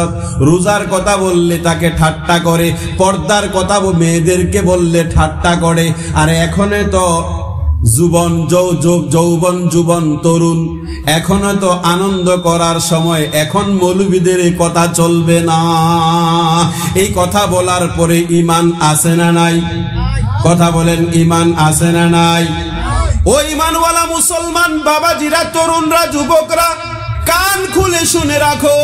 রোজার কথা বললে তাকে ঠাট্টা করে, পর্দার কথা মেয়েদেরকে বললে ঠাট্টা করে। আর এখনে তো যৌবন যুবন তরুণ, এখনো তো আনন্দ করার সময়, এখন মৌলবীদের কথা চলবে না। এই কথা বলার পরে ঈমান আছে না নাই? কথা বলেন, ঈমান আছে না নাই? ও ঈমানওয়ালা মুসলমান বাবাজিরা, তরুণরা, যুবকরা, কান খুলে শুনে রাখো।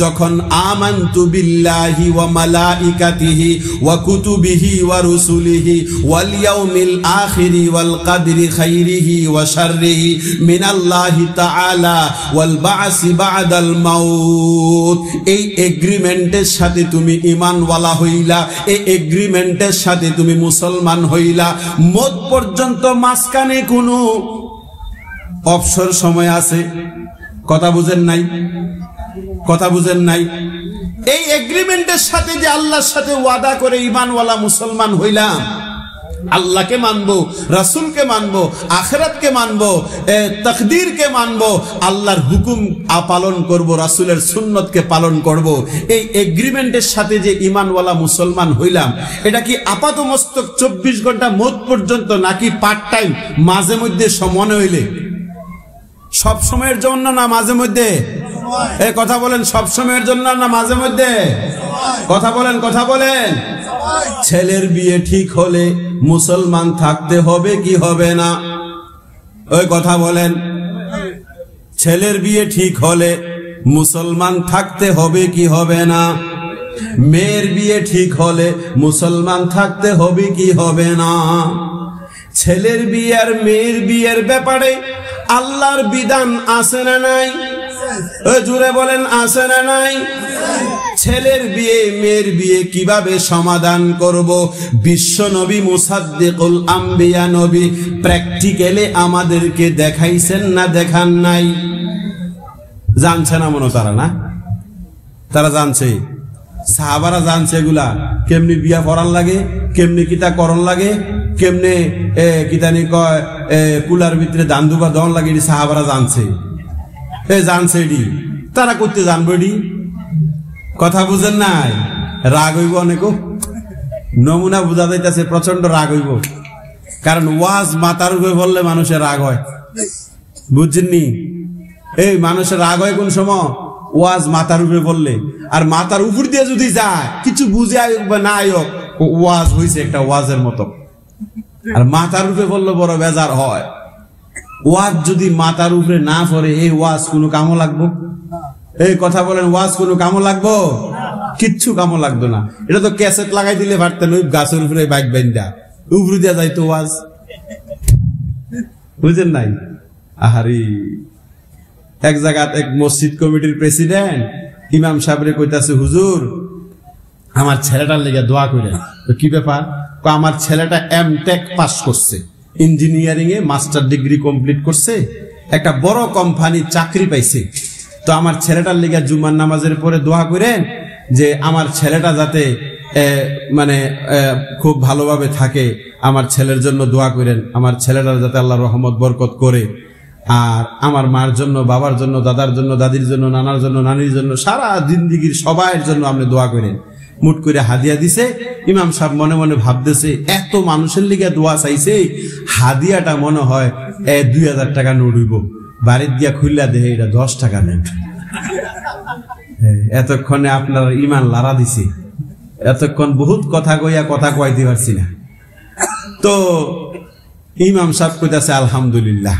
যখন আমানতু বিল্লাহি ওয়া মালাইকাতিহি ওয়া কুতুবিহি ওয়া রুসুলিহি ওয়াল ইয়াউমিল আখিরি ওয়াল কদরি খাইরিহি ওয়া শাররিহি মিনাল্লাহি তাআলা ওয়াল বা'সি বা'দাল মাউত, এই এগ্রিমেন্টের সাথে তুমি ঈমানওয়ালা হইলা, এই এগ্রিমেন্টের সাথে তুমি মুসলমান হইলা। মত পর্যন্ত মাঝখানে কোনো অবসর সময় আছে। কথা বুঝেন নাই? কথা বুঝেন নাই? এই এগ্রিমেন্টের সাথে যে আল্লাহর সাথে ওয়াদা করে ঈমানওয়ালা মুসলমান হইলাম, আল্লাহকে মানবো, রাসূলকে মানবো, আখিরাতকে মানবো, তাকদীরকে মানবো, আল্লাহর হুকুম পালন করব, রাসূলের সুন্নতকে পালন করব। এই এগ্রিমেন্টের সাথে যে ঈমানওয়ালা মুসলমান হইলাম, এটা কি আপাতমস্তক 24 ঘন্টা মত পর্যন্ত, নাকি পার্ট টাইম, মাঝে মধ্যে মনে হইলে? সব সময়ের জন্য না মাঝে মধ্যে? এই কথা বলেন, সব সময়ের জন্য না মাঝে মধ্যে? কথা বলেন, কথা বলেন। ছেলের বিয়ে ঠিক হলে মুসলমান থাকতে হবে কি হবে না? ওই কথা বলেন। ছেলের বিয়ে ঠিক হলে মুসলমান থাকতে হবে কি হবে না? মেয়ের বিয়ে ঠিক হলে মুসলমান থাকতে হবে কি হবে না? ছেলের বিয়ে আর মেয়ের বিয়ের ব্যাপারে আল্লাহর বিধান আছে না নাই? জুড়ে বলেন, আছে না নাই? ছেলের বিয়ে মেয়ের বিয়ে কিভাবে সমাধান করব? বিশ্ব নবী মুসাদ্দিকুল আম্বিয়া নবী প্র্যাকটিক্যালি আমাদেরকে দেখাইছেন না দেখান নাই? জানছে না মনে তারা? না, তারা জানছে, সাহাবারা জানছে এগুলা কেমনি বিয়া পড়ার লাগে, কেমনি কিতা করন লাগে, কেমনে কিতানি কয় কুলার ভিতরে দান দুবা দন লাগে, এটি সাহাবারা জানছে। জানছে এটি, তারা করতে জানবো এটি? কথা বুঝেন নাই? রাগ হইব অনেক, নমুনা বোঝা যাইতেছে প্রচন্ড রাগ হইব, কারণ ওয়াজ মাথার উপরে বললে মানুষের রাগ হয়, বুঝছেননি? এই মানুষের রাগ হয় কোন সময়? ওয়াজ মাথার উপরে বললে। আর মাথার উপর দিয়ে যদি যায়, কিছু বুঝে আয়োগ বা না আয়োগ, ওয়াজ হইছে একটা ওয়াজের মতো। আর মাথার উপরে বললে বড় বেজার হয়। ওয়াজ যদি মাথার উপরে না পড়ে, এই ওয়াজ কোনো কামও লাগবো? এই কথা বলেন, ওয়াজ কোনো কামও লাগবো? কিচ্ছু কামও লাগতো না। এটা তো ক্যাসেট লাগাই দিলে পারতেন, ওই গাছের উপরে বাইক বাইন্দা উপরে দেওয়া যাইতো ওয়াজ, বুঝেন নাই? আহারি, এক জায়গায় এক মসজিদ কমিটির প্রেসিডেন্ট ইমাম সাহেবরে কইতাছে, হুজুর আমার ছেলেটার লেগে দোয়া করেন। তো কি ব্যাপার? আমার ছেলেটা এমটেক পাস করছে, ইঞ্জিনিয়ারিং এ মাস্টার ডিগ্রি কমপ্লিট করছে, একটা বড় কোম্পানির চাকরি পাইছে। তো আমার ছেলেটার লেগে জুমার নামাজের পরে দোয়া করেন যে আমার ছেলেটা যাতে খুব ভালোভাবে থাকে, আমার ছেলের জন্য দোয়া করেন, আমার ছেলেটার যাতে আল্লাহ রহমত বরকত করে। আর আমার মার জন্য, বাবার জন্য, দাদার জন্য, দাদির জন্য, নানার জন্য, নানির জন্য, সারা জিন্দিগির সবাইয়ের জন্য আপনি দোয়া করেন। মুট করে হাদিয়া দিছে। ইমাম সাহেব মনে মনে ভাবতেছে, এত মানুষের লিগে দোয়া চাইছে, হাদিয়াটা মনে হয় 2000 টাকা নোট হইব। বাড়ির দিয়া খুললা দেহে এটা 10 টাকা নেন। এতক্ষণে আপনার ইমান লারা দিছে, এতক্ষণ বহুত কথা কইয়া কথা কইতে পারছি না। তো ইমাম সাহেব কইতাছে আলহামদুলিল্লাহ।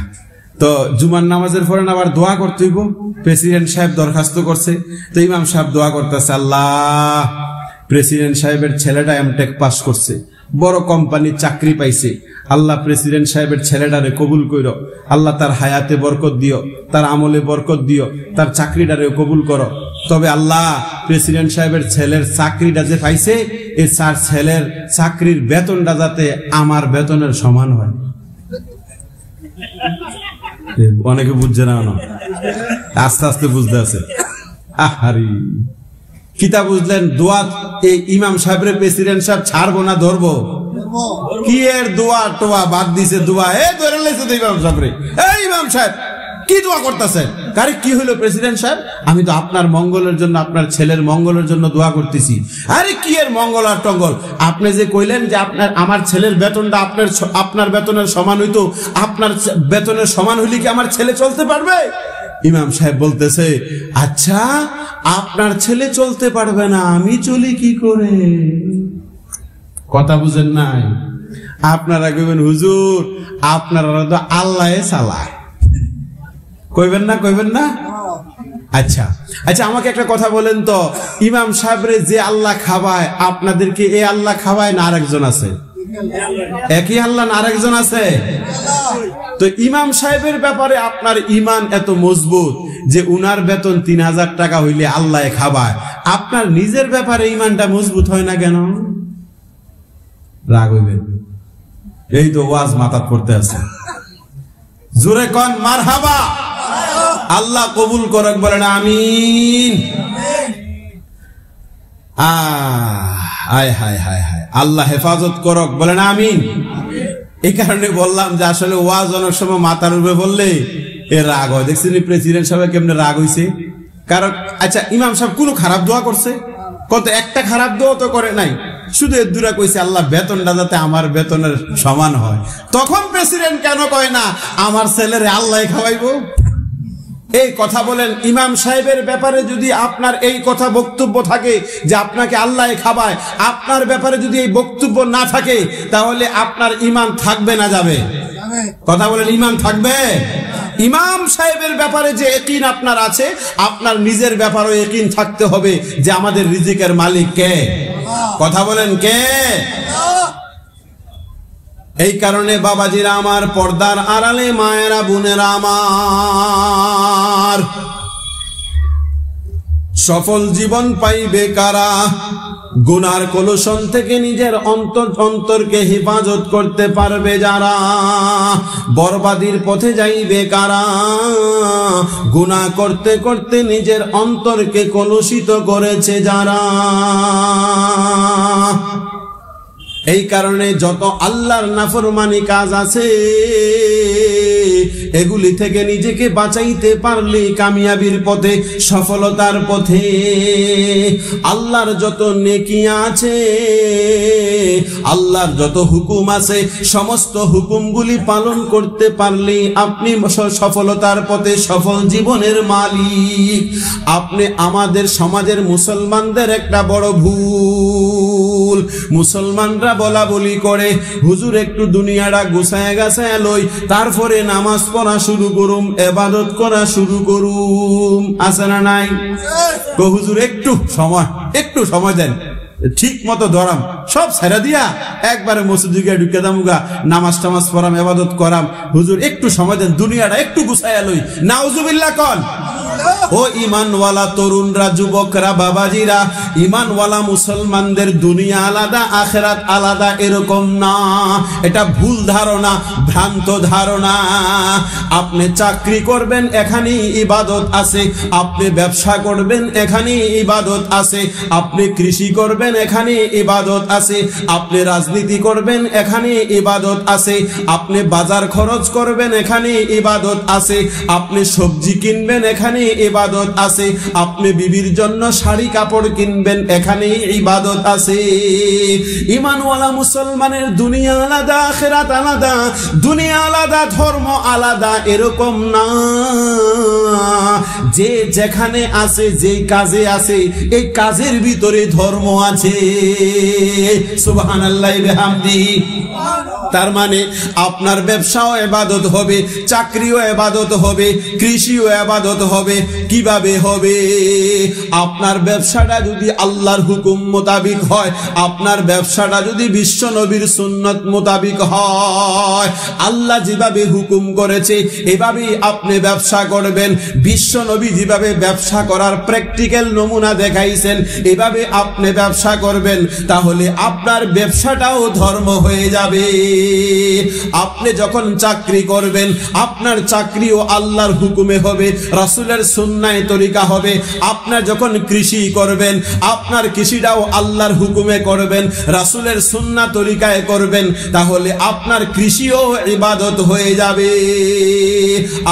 তো জুমার নামাজের পরে আবার দোয়া করতে হইব, প্রেসিডেন্ট সাহেব দরখাস্ত করছে। তো ইমাম সাহেব দোয়া করতেছে, আল্লাহ প্রেসিডেন্ট সাহেবের ছেলেটা এমটেক পাস করছে, বড় কোম্পানির চাকরি পাইছে, আল্লাহ প্রেসিডেন্ট সাহেবের ছেলেটারে কবুল কইরো, আল্লাহ তার হায়াতে বরকত দিও, তার আমলে বরকত দিও, তার চাকরিটারে কবুল করো। তবে আল্লাহ প্রেসিডেন্ট সাহেবের ছেলের চাকরিটা যে পাইছে, এই ছেলের চাকরির বেতনটা যাতে আমার বেতনের সমান হয়। অনেকে বুঝছে না, আস্তে আস্তে বুঝতে আছে। আহারি, কিতা বুঝলেন? দোয়া এই ইমাম সাহেবের প্রেসিডেন্ট সাহেব ছাড়বো না, ধরবো? কি এর দোয়া টোয়া বাদ দিছে, দোয়া ধরে লেছে তো ইমাম সাহেবরে। এই ইমাম সাহেব কি দোয়া করতেছেন? কারে কি হলো প্রেসিডেন্ট সাহেব? আমি তো আপনার মঙ্গলের জন্য, আপনার ছেলের মঙ্গলের জন্য দোয়া করতেছি। আরে কি এর মঙ্গল আর টঙ্গল? আপনি যে কইলেন যে আমার ছেলের বেতনটা আপনার বেতনের সমান হইতো, আপনার বেতনের সমান হইলে কি আমার ছেলে চলতে পারবে? ইমাম সাহেব বলতেছে, আচ্ছা আপনার ছেলে চলতে পারবে না, আমি চলি কি করে? কথা বুঝেন নাই? আপনারা কইবেন, হুজুর আপনারা তো আল্লাহ চালায়। কইবেন না? কইবেন না? আচ্ছা আচ্ছা, আমাকে একটা কথা বলেন তো, ইমাম সাহেবরে যে আল্লাহ খাওয়ায়, আপনাদেরকে এই আল্লাহ খাওয়ায় না আরেকজন আছে? একই আল্লাহ না আরেকজন আছে? তো ইমাম সাহেবের ব্যাপারে আপনার ইমান এত মজবুত যে উনার বেতন 3000 টাকা হইলে আল্লাহ খাওয়ায়, আপনার নিজের ব্যাপারে ইমানটা মজবুত হয় না কেন? রাগ হইবেন, এই তো ওয়াজ মাথা পড়তে আছে। জোরে কোন মারহাবা। আল্লাহ কবুল করুক, বলেন আমিন। আয় হায় হায় হায়, আল্লাহ হেফাজত করুক, বলেন আমিন। এই কারণে বললাম যে আসলে ওয়াজ অনেক সময় মাথার উপরে বললে এ রাগ হয়। দেখছেন প্রেসিডেন্ট সাহেব কেমনে রাগ হইছে? কারণ আচ্ছা, ইমাম সাহেব কোনো খারাপ দোয়া করছে? কত একটা খারাপ দোয়া তো করে নাই, শুধু এর দূরে কইছে আল্লাহ বেতনটা যাতে আমার বেতনের সমান হয়। তখন প্রেসিডেন্ট কেন কয় না আমার ছেলেরে আল্লাহ খাওয়াইবো? এই কথা বলেন, ইমাম সাহেবের ব্যাপারে যদি আপনার এই কথা বক্তব্য থাকে যে আপনাকে আল্লাহ খাওয়ায়, আপনার ব্যাপারে যদি এই বক্তব্য না থাকে, তাহলে আপনার ইমান থাকবে না যাবে? কথা বলেন, ইমান থাকবে? ইমাম সাহেবের ব্যাপারে যে ইয়াকিন আপনার আছে, আপনার নিজের ব্যাপারেও ইয়াকিন থাকতে হবে যে আমাদের রিজিকের মালিক কে? কথা বলেন, কে? এই কারণে বাবাজিরা আমার, পর্দার আড়ালে মায়েরা বোনেরা আমার, সফল জীবন পাইবে কারা? গুনার কলুষণ থেকে নিজের অন্তরকে হেফাজত করতে পারবে যারা। বরবাদির পথে যাইবে কারা? গুনাহ করতে করতে নিজের অন্তরকে কলুষিত করেছে যারা। এই কারণে যত আল্লাহর নাফরমানি কাজ আছে, এগুলি থেকে নিজেকে বাঁচাইতে পারলে কামিয়াবির পথে, সফলতার পথে। আল্লাহর যত নেকি আছে, আল্লাহর যত হুকুম আছে, সমস্ত হুকুমগুলি পালন করতে পারলে আপনি সফলতার পথে, সফল জীবনের মালিক। আপনি আমাদের সমাজের মুসলমানদের একটা বড় ভুল, মুসলমানরা বলা বলি করে, হুজুর একটু দুনিয়াটা গুছায় গাছায় লই, তারপরে নামাজ পড়া শুরু করুম, ইবাদত করা শুরু করুম। আছে না নাই? হুজুর একটু সময় দেন, ঠিক মতো ধরাম, সব ছেড়ে দিয়া একবারে মসজিদে গিয়ে ঢুকে দামুগা, নামাজ টামাজ পড়াম, ইবাদত করাম। হুজুর একটু সময় দেন, দুনিয়াটা একটু গুছাইয়া লই। নাউজুবিল্লাহ কন। ও ইমানওয়ালা তরুণরা, যুবকরা, বাবাজিরা, ইমানওয়ালা মুসলমানদের দুনিয়া আলাদা, আখিরাত আলাদা, এরকম না। এটা ভুল ধারণা, ভ্রান্ত ধারণা। আপনি চাকরি করবেন, এখানেই ইবাদত আছে। আপনি ব্যবসা করবেন, এখানেই ইবাদত আছে। আপনি কৃষি করবেন, এখানে ইবাদত আছে। আপনি রাজনীতি করবেন, এখানে ইবাদত আছে। আপনি বাজার খরচ করবেন, এখানে ইবাদত আছে। আপনি সবজি কিনবেন, এখানে ইবাদত আছে। আপনি বিবির জন্য শাড়ি কাপড় কিনবেন, এখানে ইবাদত আছে। ঈমানওয়ালা মুসলমানের দুনিয়া আলাদা, আখিরাত আলাদা। দুনিয়া আলাদা, ধর্ম আলাদা, এরকম না। যে যেখানে আছে, যেই কাজে আছে, এই কাজের ভিতরে ধর্ম আছে। সুবহানাল্লাহ বিহামদিহি। তার মানে আপনার ব্যবসাও ইবাদত হবে, চাকরিও ইবাদত হবে, কৃষিও ইবাদত হবে। কিভাবে হবে? আপনার ব্যবসাটা যদি আল্লাহর হুকুম মোতাবিক হয়, আপনার ব্যবসাটা যদি বিশ্ব নবীর সুন্নত মোতাবিক হয়, আল্লাহ যেভাবে হুকুম করেছে এভাবেই আপনি ব্যবসা করবেন। বিশ্ব নবী যেভাবে ব্যবসা করার প্র্যাকটিক্যাল নমুনা দেখাইছেন, এভাবে আপনি ব্যবসা করবেন, তাহলে আপনার ব্যবসাটাও ধর্ম হয়ে যাবে। আপনি যখন চাকরি করবেন, আপনার চাকরিও আল্লাহর হুকুমে হবে, রাসূলের সুন্নায় তরিকা হবে। আপনার যখন কৃষি করবেন, আপনার কৃষিটাও আল্লাহর হুকুমে করবেন, রাসূলের সুন্নাহ তরিকায় করবেন, তাহলে আপনার কৃষিও ইবাদত হয়ে যাবে।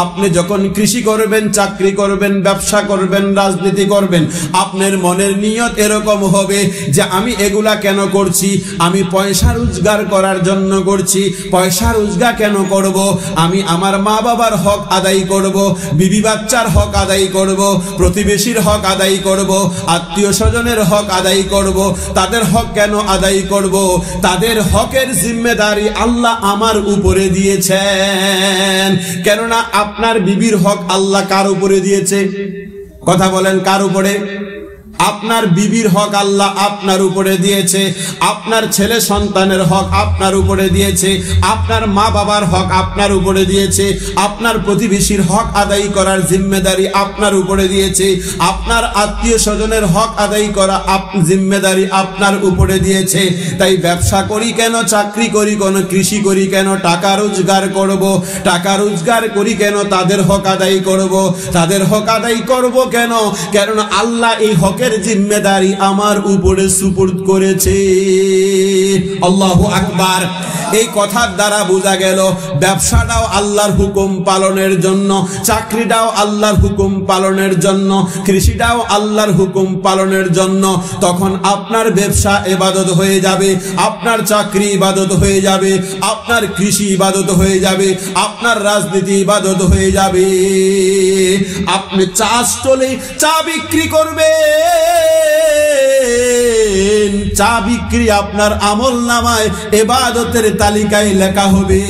আপনি যখন কৃষি করবেন, চাকরি করবেন, ব্যবসা করবেন, রাজনীতি করবেন, আপনার মনের নিয়ত এরকম হবে যে আমি এগুলা কেন করছি? আমি পয়সা রোজগার করার জন্য করছি। পয়সা রোজগার কেন করব? আমি আমার মা বাবার হক আদায় করব, বিবি বাচ্চার হক আদায় করব, প্রতিবেশীর হক আদায় করব, আত্মীয় স্বজনের হক আদায় করব। তাদের হক কেন আদায় করব? তাদের হকের জিম্মেদারি আল্লাহ আমার উপরে দিয়েছেন। কেননা আপনার বিবির হক আল্লাহ কার উপরে দিয়েছে? কথা বলেন, কার উপরে? আপনার বিবির হক আল্লাহ আপনার উপরে দিয়েছে। আপনার ছেলে সন্তানের হক আপনার উপরে দিয়েছে। আপনার মা বাবার হক আপনার উপরে দিয়েছে। আপনার প্রতিবেশীর হক আদায় করার জিম্মেদারি আপনার উপরে দিয়েছে। আপনার আত্মীয় স্বজনের হক আদায় করা জিম্মেদারি আপনার উপরে দিয়েছে। তাই ব্যবসা করি কেন, চাকরি করি কেন, কৃষি করি কেন? টাকা রোজগার করব। টাকা রোজগার করি কেন? তাদের হক আদায় করব। তাদের হক আদায় করব কেন? কারণ আল্লাহ এই হকের জিম্মেদারি আমার উপরে সুপুর্দ করেছে। আল্লাহু আকবার। এই কথার দ্বারা বোঝা গেল ব্যবসাটাও আল্লাহর হুকুম পালনের জন্য, চাকরিটাও আল্লাহর হুকুম পালনের জন্য, কৃষিটাও আল্লাহর হুকুম পালনের জন্য। তখন আপনার ব্যবসা ইবাদত হয়ে যাবে, আপনার চাকরি ইবাদত হয়ে যাবে, আপনার কৃষি ইবাদত হয়ে যাবে, আপনার রাজনীতি ইবাদত হয়ে যাবে। আপনি চা স্টলে চা বিক্রি করবে, চা বিক্রি আপনার আমলনামায় ইবাদতের তালিকায় লেখা হবে।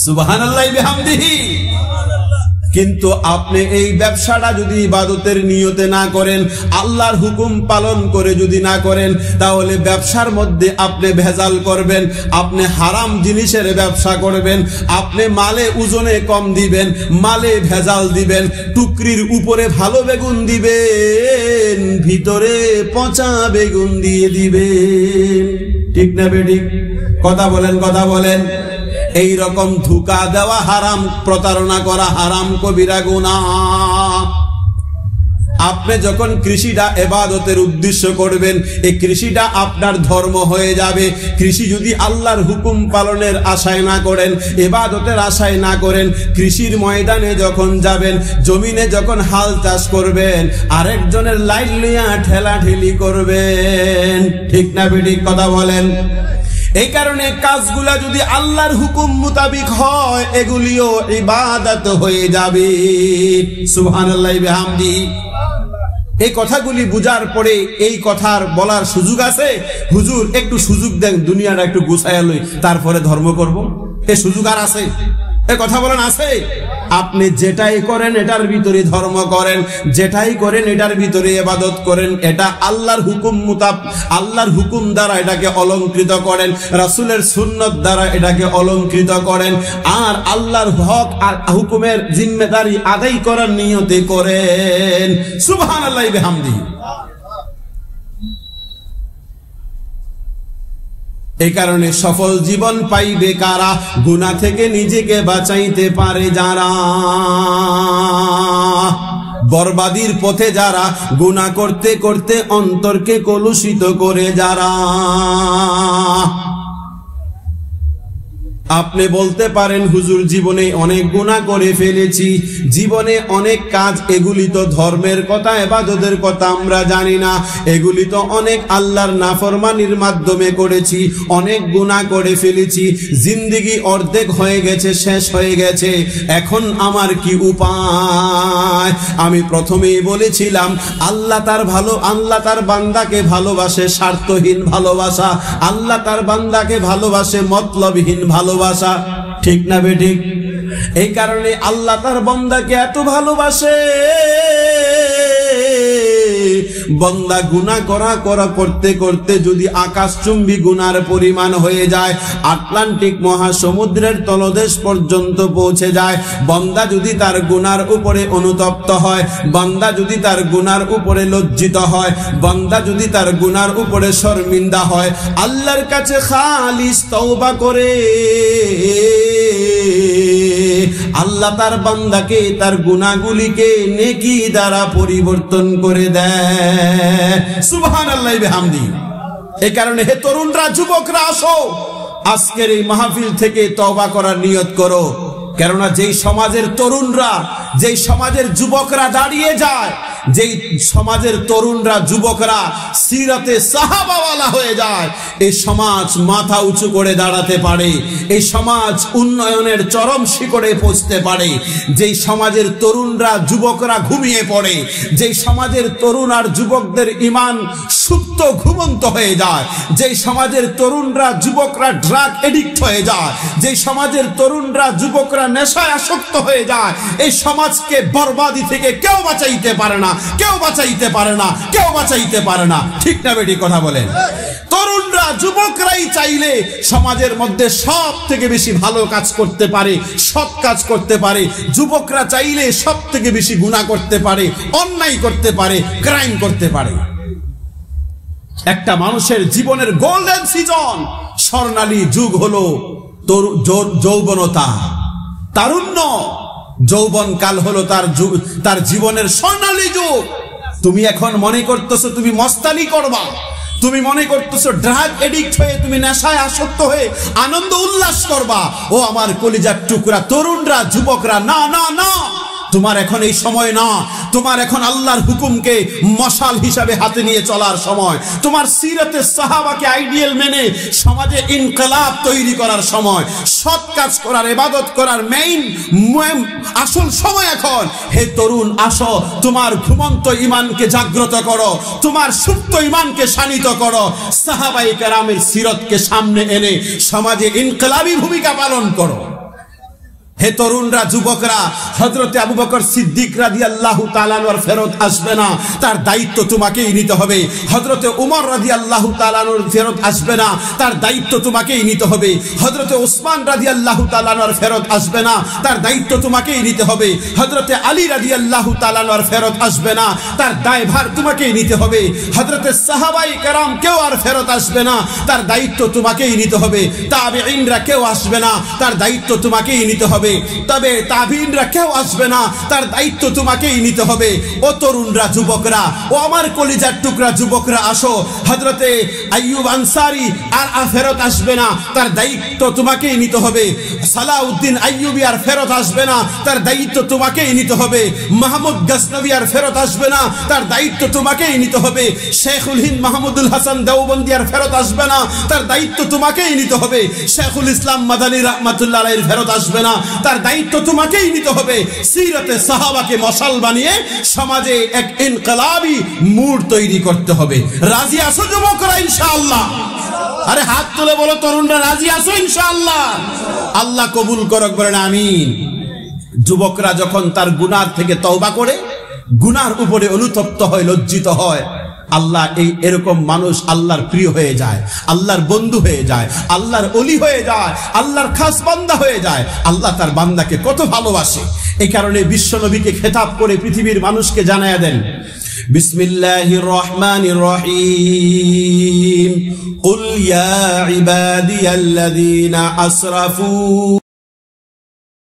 সুবহানাল্লাহ বিহামদিহি। কিন্তু আপনি এই ব্যবসাটা যদি ইবাদতের নিয়তে না করেন, আল্লাহর হুকুম পালন করে যদি না করেন, তাহলে ব্যবসার মধ্যে আপনি ভেজাল করবেন, আপনি হারাম জিনিসের ব্যবসা করবেন, আপনি মালে ওজনে কম দিবেন, মালে ভেজাল দিবেন, টুকরির উপরে ভালো বেগুন দিবেন, ভিতরে পচা বেগুন দিয়ে দিবেন। ঠিক না বেঠিক? কথা বলেন, কথা বলেন। এই রকম ধোঁকা দেওয়া হারাম, প্রতারণা করা হারাম, কবিরা গুনাহ। আপনি যখন কৃষিটা ইবাদতের উদ্দেশ্য করবেন, এই কৃষিটা আপনার ধর্ম হয়ে যাবে। কৃষি যদি আল্লাহর হুকুম পালনের আশায় না করেন, ইবাদতের আশায় না করেন, কৃষির ময়দানে যখন যাবেন, জমিনে যখন হাল চাষ করবেন, আরেকজনের লাইন লইয়া ঠেলাঠেলি করবেন। ঠিক না বেঠিক কথা বলেন? এই কারণে কাজগুলা যদি আল্লাহর হুকুম মোতাবিক হয়, এগুলিও ইবাদত হয়ে যাবে। সুবহানাল্লাহি ওয়া বিহামদিহি। এই কথাগুলি বুঝার পরে এই কথার বলার সুযোগ আছে? হুজুর একটু সুযোগ দেন, দুনিয়াটা একটু গুছাইয়া লই, তারপরে ধর্ম করব, এই সুযোগ আর আছে? এই কথা বলেন আছে? আপনি যেটাই করেন এটার ভিতরে ধর্ম করেন, যেটাই করেন এটার ভিতরে ইবাদত করেন, এটা আল্লাহর হুকুম আল্লাহর হুকুম দ্বারা এটাকে অলংকৃত করেন, রাসূলের সুন্নাত দ্বারা এটাকে অলংকৃত করেন, আর আল্লাহর হক আর হুকুমের জিম্মেদারি আদায় করার নিয়তে করেন। সুবহানাল্লাহি ওয়া বিহামদিহি। এই কারণে সফল জীবন পাইবে কারা? গুনাহ থেকে নিজেকে বাঁচাইতে পারে যারা। বরবাদির পথে যারা, গুনাহ করতে করতে অন্তরকে কলুষিত করে যারা। আপনি বলতে পারেন হুজুর জীবনে অনেক গুনাহ করে ফেলেছি, জীবনে অনেক কাজ, এগুলি তো ধর্মের কথা, ইবাদতের কথা আমরা জানি না, এগুলি তো অনেক আল্লাহর নাফরমানির মাধ্যমে করেছি, অনেক গুনাহ করে ফেলেছি, জিন্দেগি অর্ধেক হয়ে গেছে, শেষ হয়ে গেছে, এখন আমার কি উপায়? আমি প্রথমেই বলেছিলাম আল্লাহ তার বান্দাকে ভালোবাসে স্বার্থহীন ভালোবাসা, আল্লাহ তার বান্দাকে ভালোবাসে মতলবহীন ভালোবাসা। ঠিক না বেঠিক? এই কারণে আল্লাহ তার বান্দাকে এত ভালোবাসে, বান্দা গুনাহ করতে করতে যদি আকাশচুম্বী গুনার পরিমাণ হয়ে যায়, আটলান্টিক মহাসমুদ্রের তলদেশ পর্যন্ত পৌঁছে যায়, বান্দা যদি তার গুনার উপরে অনুতপ্ত হয়, বান্দা যদি তার গুনার উপরে লজ্জিত হয়, বান্দা যদি তার গুনার উপরে শর্মিন্দা হয়, আল্লাহর কাছে খালিস তওবা করে, আল্লাহ তার বান্দাকে, তার গুনাহগুলিকে নেকি দ্বারা পরিবর্তন করে দেয়। সুবহানাল্লাহি ওয়া বিহামদিহি। এই কারণে হে তরুণরা, যুবকরা, আসো আজকের এই মাহফিল থেকে তওবা করার নিয়ত করো। কেননা যেই সমাজের তরুণরা, যেই সমাজের যুবকরা দাঁড়িয়ে যায়, যেই সমাজের তরুণরা যুবকরা সিরাতে সাহাবাওয়ালা হয়ে যায়, এই সমাজ মাথা উঁচু করে দাঁড়াতে পারে, এই সমাজ উন্নয়নের চরম শিখরে পৌঁছতে পারে। যেই সমাজের তরুণরা যুবকরা ঘুমিয়ে পড়ে, যেই সমাজের তরুণ আর যুবকদের ঈমান সুপ্ত ঘুমন্ত হয়ে যায়, যেই সমাজের তরুণরা যুবকরা ড্রাগ এডিক্ট হয়ে যায়, যেই সমাজের তরুণরা যুবকরা নেশায় আসক্ত হয়ে যায়, এই সমাজকে বরবাদি থেকে কেউ বাঁচাইতে পারে না, কেউ বাঁচাইতে পারে না, কেউ বাঁচাইতে পারে না। ঠিক না বেটি কথা বলেন? তরুণরা যুবকরাই চাইলে সমাজের মধ্যে সব থেকে বেশি ভালো কাজ করতে পারে, সৎ কাজ করতে পারে। যুবকরা চাইলে সব থেকে বেশি গুনাহ করতে পারে, অন্যায় করতে পারে, ক্রাইম করতে পারে। একটা মানুষের জীবনের গোল্ডেন সিজন, স্বর্ণালী যুগ হলো যৌবনতা, তারুণ্য, যৌবন কাল হলো তার জীবনের স্বর্ণালী যুগ। তুমি এখন মনে করতেছো তুমি মস্তানি করবা, তুমি মনে করতেছো ড্রাগ এডিক্ট হয়ে তুমি নেশায় আসক্ত হয়ে আনন্দ উল্লাস করবা। ও আমার কলিজার টুকরা তরুণরা, যুবকরা, না না না, তোমার এখন এই সময় না। তোমার এখন আল্লাহর হুকুমকে মশাল হিসাবে হাতে নিয়ে চলার সময়, তোমার সিরাতে সাহাবাকে আইডিয়াল মেনে সমাজে ইনকিলাব তৈরি করার সময়, সৎ কাজ করার, ইবাদত করার আসল সময় এখন। হে তরুণ, আসো, তোমার ঘুমন্ত ঈমানকে জাগ্রত করো, তোমার সুপ্ত ঈমানকে শানিত করো, সাহাবায়ে কেরামের সিরতকে সামনে এনে সমাজে ইনকিলাবী ভূমিকা পালন করো। হে তরুণরা, যুবকরা, হযরতে আবু বকর সিদ্দিক রাদিয়াল্লাহু তাআলা আনহু ফেরত আসবে না, তার দায়িত্ব তোমাকেই নিতে হবে। হযরতে উমর রাদিয়াল্লাহু তাআলা আনহু ফেরত আসবে না, তার দায়িত্ব তোমাকেই নিতে হবে। হযরতে ওসমান রাদিয়াল্লাহু তাআলা আনহু ফেরত আসবে না, তার দায়িত্ব তোমাকেই নিতে হবে। হযরতে আলী রাদিয়াল্লাহু তাআলা আনহু ফেরত আসবে না, তার দায়ভার তোমাকেই নিতে হবে। হযরতে সাহাবায়ে কেরাম কেউ আর ফেরত আসবে না, তার দায়িত্ব তোমাকেই নিতে হবে। তাবেঈনরা কেউ আসবে না, তার দায়িত্ব তোমাকেই নিতে হবে। হবে, তবে তাবিনরা কেউ আসবে না, তার দায়িত্ব তোমাকেই নিতে হবে। ও তরুণরা, যুবকরা, ও আমার কলিজার টুকরা যুবকরা, আসো। হযরতে আইয়ুব আনসারী আর ফেরত আসবে না, তার দায়িত্ব তোমাকেই নিতে হবে। সালাউদ্দিন আইয়ুবী আর ফেরত আসবে না, তার দায়িত্ব তোমাকেই নিতে হবে। মাহমুদ গজনভী আর ফেরত আসবে না, তার দায়িত্ব তোমাকেই নিতে হবে। শেখুল হিন্দ মাহমুদুল হাসান দেওবন্দি আর ফেরত আসবে না, তার দায়িত্ব তোমাকেই নিতে হবে। শেখুল ইসলাম মাদানী রাহমাতুল্লাহ আলাইহি ফেরত আসবে না, তার দায়িত্ব তোমাকেই নিতে হবে। সিরাতে সাহাবাকে মশাল বানিয়ে সমাজে এক ইনকিলাবী মুড তৈরি করতে হবে। রাজি আছো যুবকরা ইনশাআল্লাহ? আরে হাত তুলে বলো তরুণরা, রাজি আছো ইনশাআল্লাহ? আল্লাহ কবুল করুক, বলেন আমিন। যুবকরা যখন তার গুনাহ থেকে তওবা করে, গুনার উপরে অনুতপ্ত হয়, লজ্জিত হয়, আল্লাহ এরকম মানুষ আল্লাহর প্রিয় হয়ে যায়, আল্লাহর বন্ধু হয়ে যায়, আল্লাহর ওলি হয়ে যায়, আল্লাহর খাস বান্দা হয়ে যায়। আল্লাহ তার বান্দাকে কত ভালোবাসে। এই কারণে বিশ্ব নবীকে খেতাব করে পৃথিবীর মানুষকে জানায়া দেন, বিসমিল্লাহির রহমানির রহিম, কুল ইয়া ইবাদিয়াল্লাযীনা আসরাফু